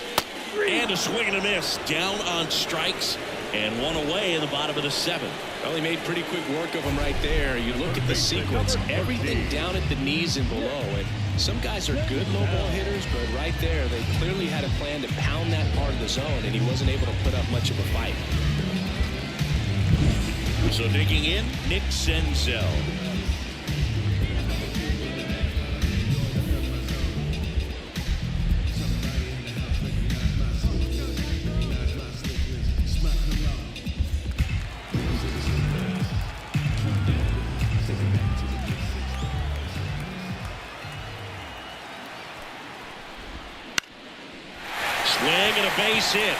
And a swing and a miss. Down on strikes and one away in the bottom of the 7th. Well, he made pretty quick work of him right there. You look at the sequence, everything down at the knees and below. And some guys are good low ball hitters, but right there, they clearly had a plan to pound that part of the zone, and he wasn't able to put up much of a fight. So digging in, Nick Senzel. Swing and a base hit.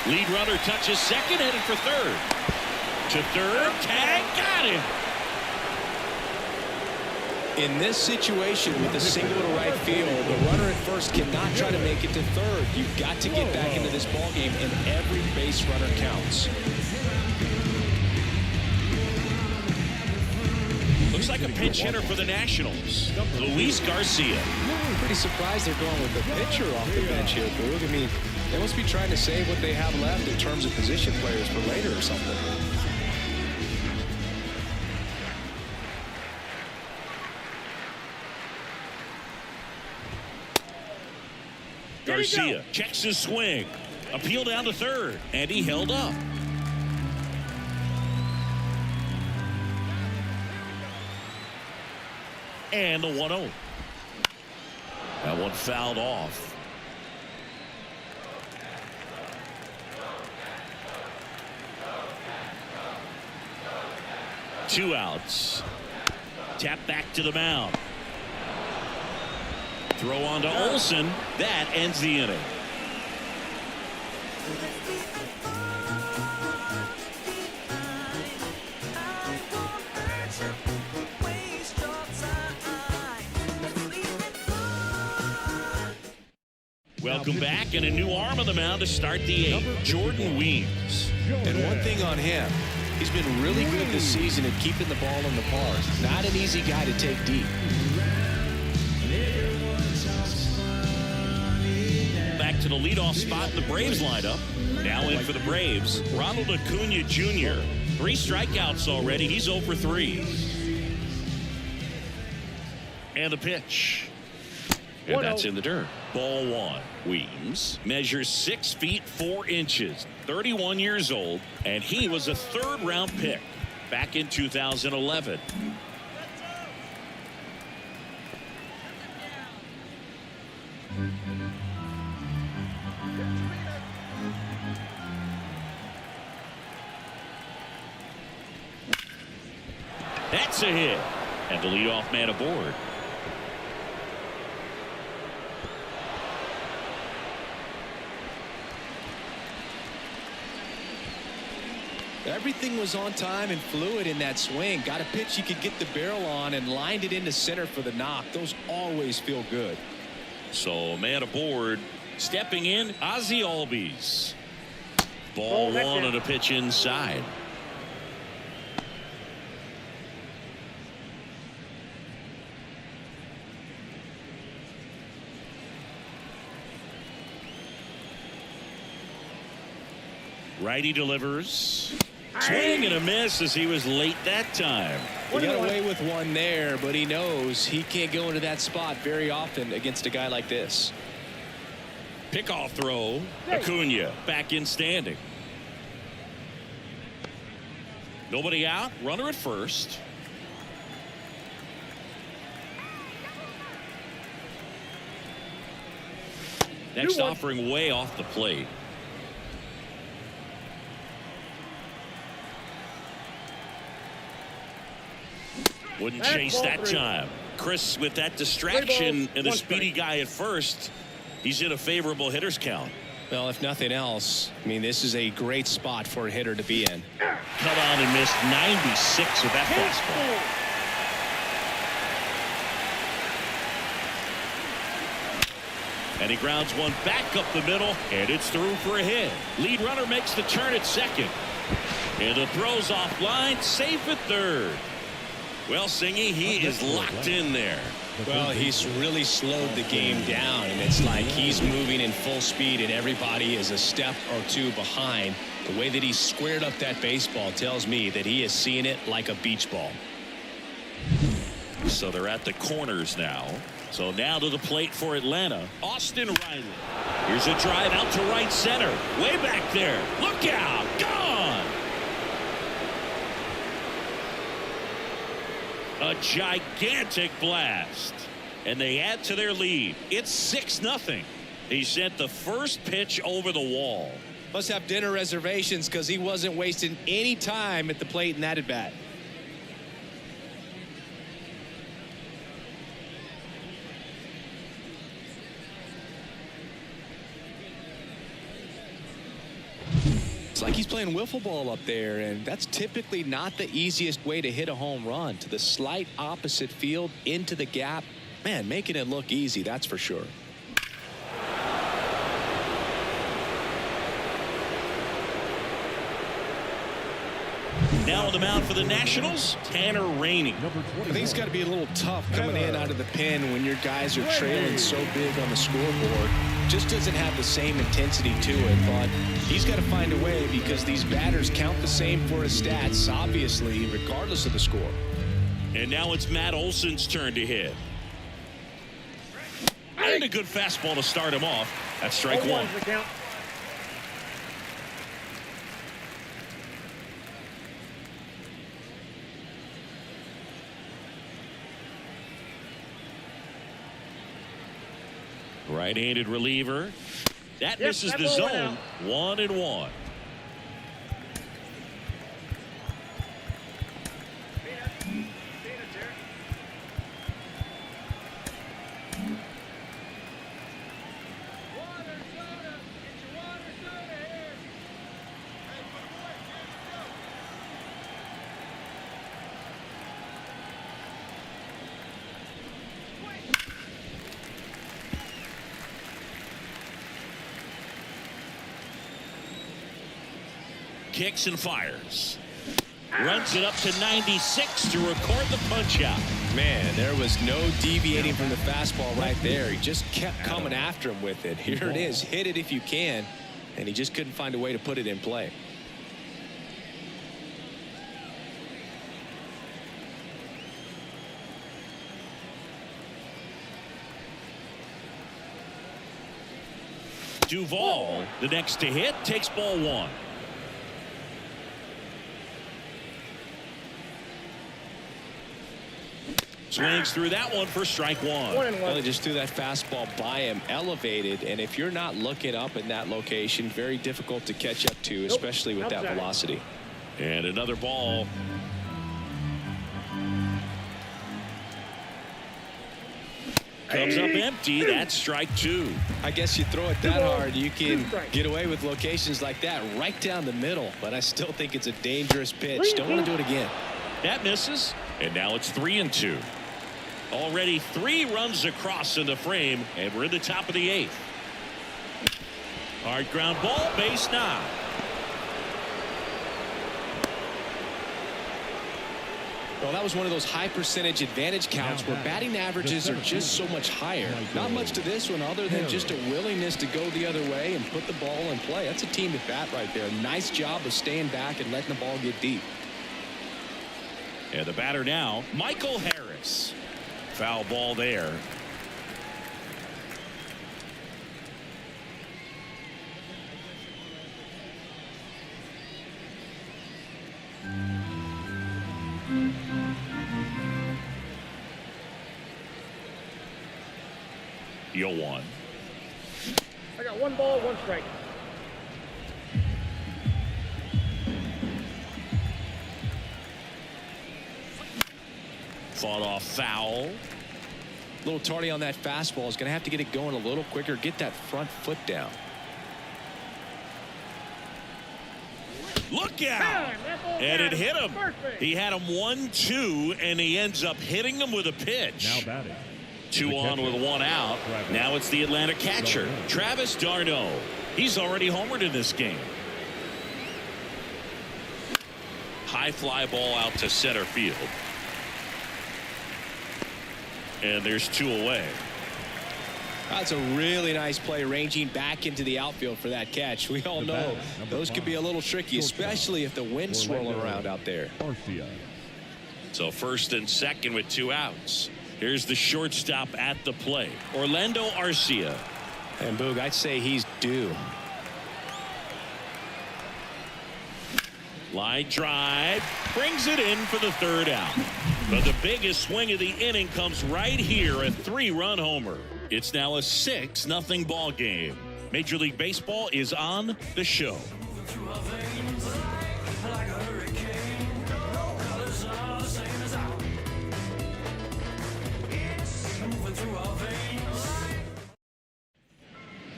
Lead runner touches second, headed for third. To third, tag, got him. In this situation with a single to right field, the runner at first cannot try to make it to third. You've got to get back into this ballgame, and every base runner counts. Looks like a pinch hitter for the Nationals, Luis Garcia. I'm pretty surprised they're going with the pitcher off the bench here, Boog. I mean, they must be trying to save what they have left in terms of position players for later or something. Garcia checks his swing. Appeal down to third, and he held up. And the 1-0. That one fouled off. Two outs. Tap back to the mound. Throw on to Olsen. That ends the inning. Welcome back, and a new arm on the mound to start the 8th, Jordan Weems. And one thing on him, he's been really good this season at keeping the ball in the park. Not an easy guy to take deep. Back to the leadoff spot in the Braves lineup. Now in for the Braves, Ronald Acuna Jr. 3 strikeouts already. He's 0 for 3. And the pitch. And that's in the dirt. Ball 1. Weems measures 6 feet 4 inches, 31 years old, and he was a 3rd-round pick back in 2011. That's a hit, and the leadoff man aboard. Everything was on time and fluid in that swing. Got a pitch you could get the barrel on and lined it into center for the knock. Those always feel good. So man aboard. Stepping in, Ozzie Albies. Ball 1 and a pitch inside. Righty delivers. Swing and a miss as he was late that time. He got away with one there, but he knows he can't go into that spot very often against a guy like this. Pickoff throw. Acuna back in standing. Nobody out. Runner at first. Next 2-1. offering way off the plate. Wouldn't That's chase ball that 3. time. Chris, with that distraction and the 1 speedy strike. guy at first, he's in a favorable hitter's count. Well, if nothing else, I mean, this is a great spot for a hitter to be in. Cut on and missed 96 with that fastball. And he grounds one back up the middle, and it's through for a hit. Lead runner makes the turn at second. And the throw's offline, safe at third. Well, Singy, he is locked in there. Well, he's really slowed the game down, and it's like he's moving in full speed, and everybody is a step or two behind. The way that he squared up that baseball tells me that he is seeing it like a beach ball. So they're at the corners now. So now to the plate for Atlanta, Austin Riley. Here's a drive out to right center. Way back there. Look out. Gone. A gigantic blast. And they add to their lead. It's 6-0. He sent the first pitch over the wall. Must have dinner reservations because he wasn't wasting any time at the plate in that at bat. It's like he's playing wiffle ball up there, and that's typically not the easiest way to hit a home run. To the slight opposite field, into the gap. Man, making it look easy, that's for sure. Now on the mound for the Nationals, Tanner Rainey. I think it's got to be a little tough coming in out of the pen when your guys are trailing so big on the scoreboard. Just doesn't have the same intensity to it, but he's got to find a way because these batters count the same for his stats, obviously, regardless of the score. And now it's Matt Olson's turn to hit. And a good fastball to start him off. That's strike 1. 0-1's the count. Right-handed reliever. That Yep, misses that the ball went zone. 1-1. Kicks and fires. Runs it up to 96 to record the punch out. Man, there was no deviating from the fastball right there. He just kept coming after him with it. Here it is. Hit it if you can. And he just couldn't find a way to put it in play. Duvall, the next to hit, takes ball 1. Swings through that one for strike 1. 1-1. Well, they just threw that fastball by him, elevated, and if you're not looking up in that location, very difficult to catch up to, especially with that Outside. velocity. And another ball. Comes up empty. That's strike 2. I guess you throw it that balls, hard, you 2 can strikes. get away with locations like that right down the middle, but I still think it's a dangerous pitch. Don't want to do it again. That misses. And now it's 3-2. Already 3 runs across in the frame, and we're in the top of the 8th. Hard ground ball, base now. Well, that was one of those high percentage advantage counts where batting averages are just so much higher. Not much to this one other than just a willingness to go the other way and put the ball in play. That's a team at bat right there. Nice job of staying back and letting the ball get deep. And the batter now, Michael Harris. Foul ball there. The 0-1. got 1 ball, 1 strike. Fought off foul. A little tardy on that fastball. Is going to have to get it going a little quicker. Get that front foot down. Look out! And it hit him. He had him 1-2, and he ends up hitting him with a pitch. Now batting. 2 on with 1 out. Now it's the Atlanta catcher, Travis d'Arnaud. He's already homered in this game. High fly ball out to center field. And there's 2 away. That's a really nice play, ranging back into the outfield for that catch. We all know those could be a little tricky, especially if the wind's swirling around out there. So first and second with 2 outs. Here's the shortstop at the plate, Orlando Arcia. And Boog, I'd say he's due. Line drive, brings it in for the 3rd out. But the biggest swing of the inning comes right here, a 3-run homer. It's now a 6-0 ball game. Major League Baseball is on the show.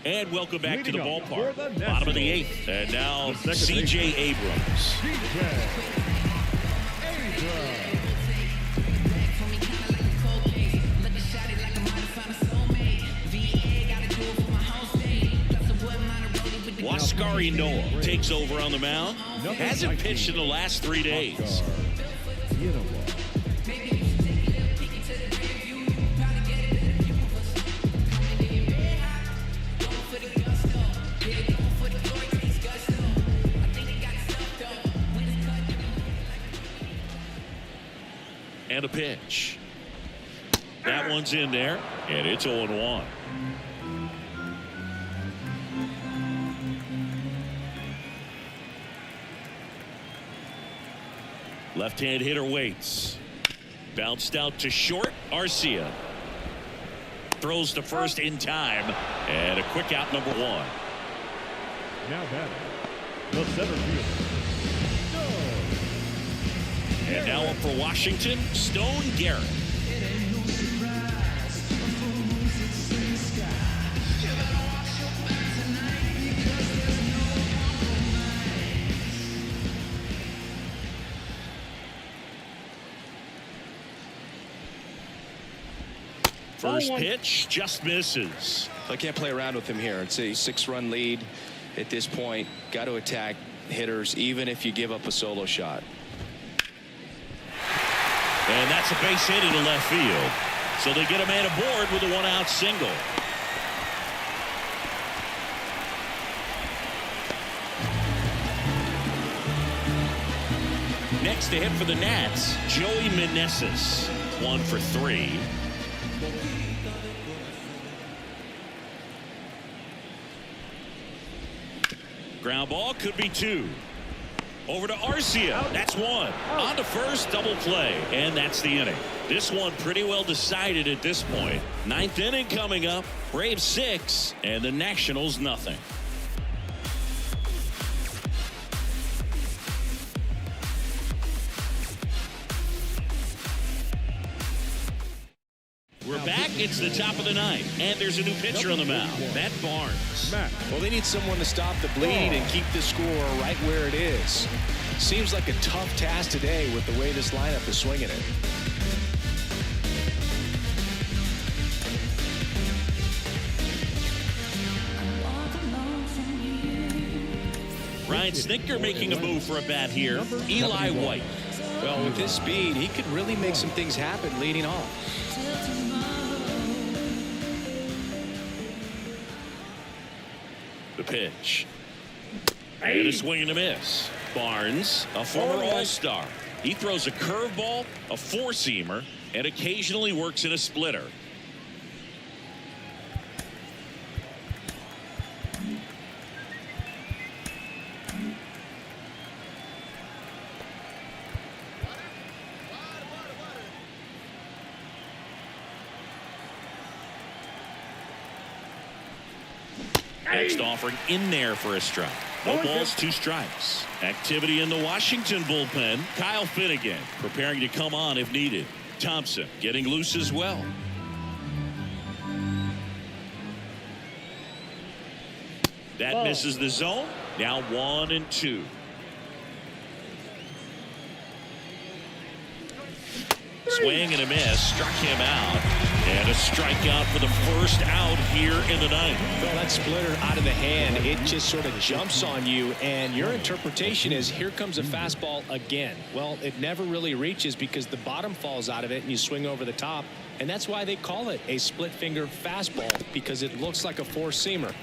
And welcome back to the ballpark. Bottom of the 8th. And now C.J. Abrams. Wascari Noah takes over on the mound. Hasn't pitched in the last 3 days. And a pitch. That one's in there, and it's 0-1. Left-hand hitter waits. Bounced out to short. Arcia throws to first in time, and a quick out, number 1. Now batting, the center fielder. And now up for Washington, Stone Garrett. First pitch just misses. I can't play around with him here. It's a 6-run lead at this point. Got to attack hitters even if you give up a solo shot. And that's a base hit into left field. So they get a man aboard with a 1-out single. Next to hit for the Nats, Joey Meneses. 1 for 3. Ground ball, could be 2. Over to Arcia. That's 1. On to first, double play. And that's the inning. This one pretty well decided at this point. 9th inning coming up. Braves 6 and the Nationals nothing. We're back. It's the top of the 9th. And there's a new pitcher on the mound. Matt Barnes. Well, they need someone to stop the bleed and keep the score right where it is. Seems like a tough task today with the way this lineup is swinging it. Ryan Snitker making a move for a bat here. Eli White. Well, with his speed, he could really make some things happen leading off. The pitch. And a swing and a miss. Barnes, a former All-Star. He throws a curveball, a 4-seamer, and occasionally works in a splitter. Next offering in there for a strike. No balls, 2 strikes. Activity in the Washington bullpen. Kyle Finnegan preparing to come on if needed. Thompson getting loose as well. That misses the zone. Now 1-2. Swing and a miss. Struck him out. And a strikeout for the first out here in the ninth. Well, that splitter out of the hand, it just sort of jumps on you, and your interpretation is here comes a fastball again. Well, it never really reaches because the bottom falls out of it and you swing over the top, and that's why they call it a split finger fastball, because it looks like a four-seamer.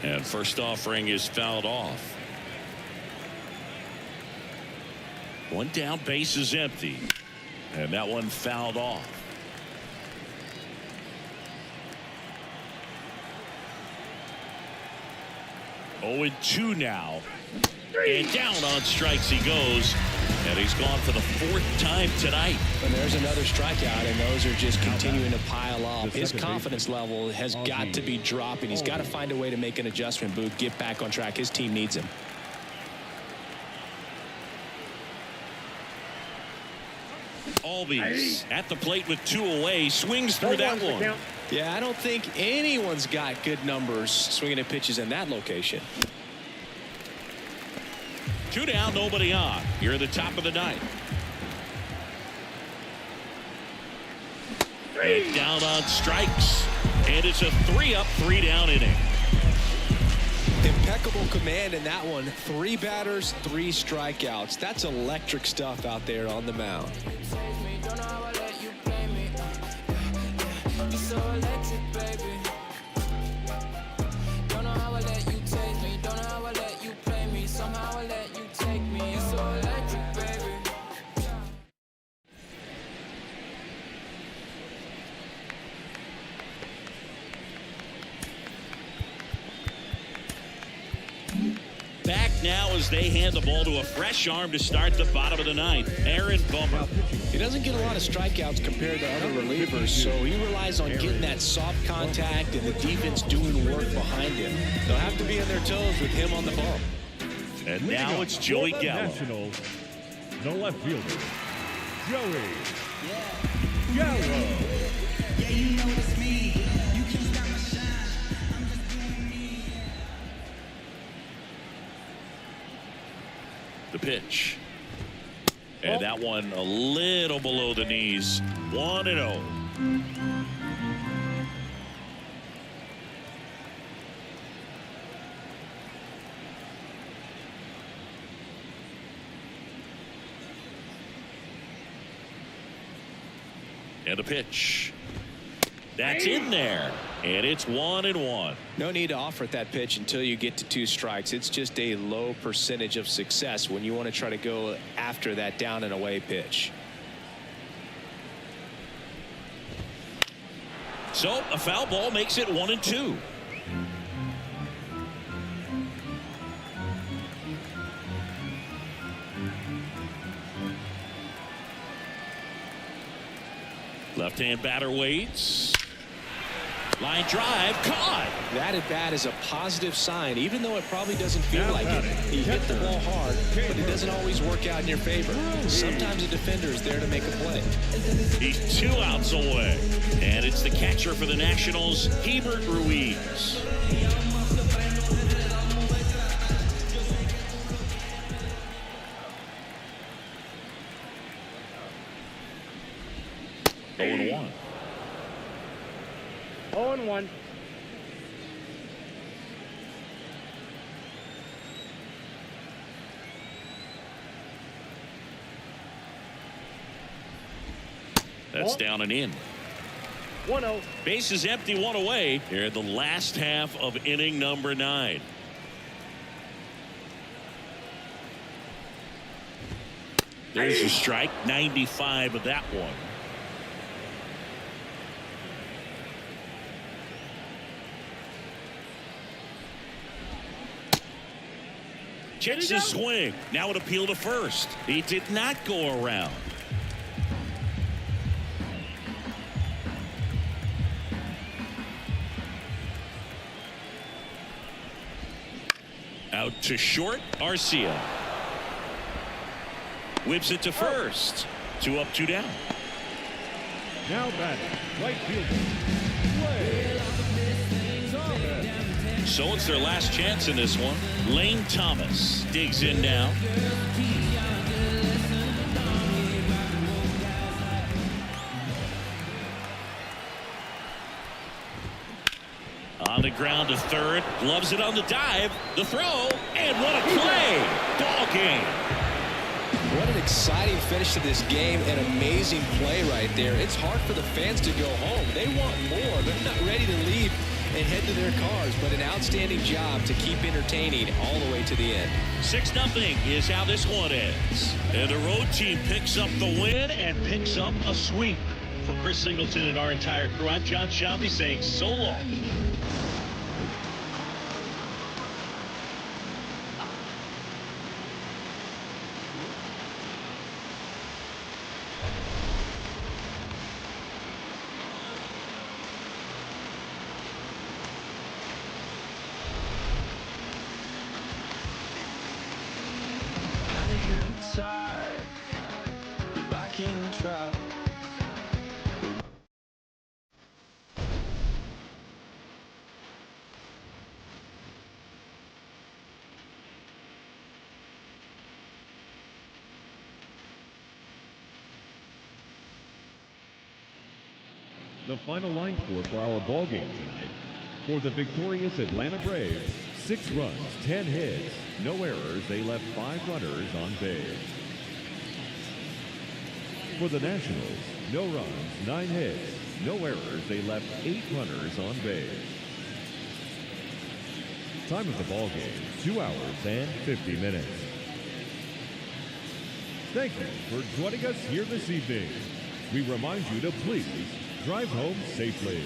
And first offering is fouled off. One down, base is empty. And that one fouled off. Oh, and 2 now. And down on strikes he goes. And he's gone for the 4th time tonight. And there's another strikeout, and those are just continuing to pile up. His confidence level has got to be dropping. He's got to find a way to make an adjustment, Boog, get back on track. His team needs him. Albies at the plate with 2 away, swings through that one. Yeah, I don't think anyone's got good numbers swinging at pitches in that location. 2 down, nobody on. Here at the top of the ninth. And down on strikes. And it's a 3-up, 3-down inning. Impeccable command in that one. 3 batters, 3 strikeouts. That's electric stuff out there on the mound. Back now as they hand the ball to a fresh arm to start the bottom of the ninth. Aaron Bummer. He doesn't get a lot of strikeouts compared to other relievers, so he relies on getting that soft contact and the defense doing work behind him. They'll have to be on their toes with him on the bump. And now it's Joey Gallo. Nationals, the left fielder, Joey Gallo. Yeah, you know it's me. You can stop my shine. I'm just doing me. The pitch. And that one a little below the knees. 1-0. And a pitch. That's in there. And it's 1-1. No need to offer at that pitch until you get to 2 strikes. It's just a low percentage of success when you want to try to go after that down and away pitch. So a foul ball makes it 1-2. Left-hand batter waits. Line drive, caught. That at bat is a positive sign, even though it probably doesn't feel like it. He hit the ball hard, but it doesn't always work out in your favor. Sometimes a defender is there to make a play. He's 2 outs away. And it's the catcher for the Nationals, Hebert Ruiz. Oh, 1. 0-1. That's down and in. 1-0. Base is empty, 1 away. Here in the last half of inning number 9. There's a strike, 95 of that one. Checks his swing. Now an appeal to first. He did not go around. Out to short, Arcia. Whips it to first. 2 up, 2 down. Now batting, right fielder. Lane Thomas. So it's their last chance in this one. Lane Thomas digs in now. On the ground to third. Gloves it on the dive. The throw. And what a play. Ball game. What an exciting finish to this game. An amazing play right there. It's hard for the fans to go home. They want more. They're not ready to leave and head to their cars, but an outstanding job to keep entertaining all the way to the end. 6-0 is how this one ends. And the road team picks up the win and picks up a sweep. For Chris Singleton and our entire crew, I'm John Shelby saying so long. The final line score for our ball game tonight. For the victorious Atlanta Braves, 6 runs, 10 hits, no errors. They left 5 runners on base. For the Nationals, no runs, 9 hits, no errors. They left 8 runners on base. Time of the ball game, 2 hours and 50 minutes. Thank you for joining us here this evening. We remind you to please drive home safely.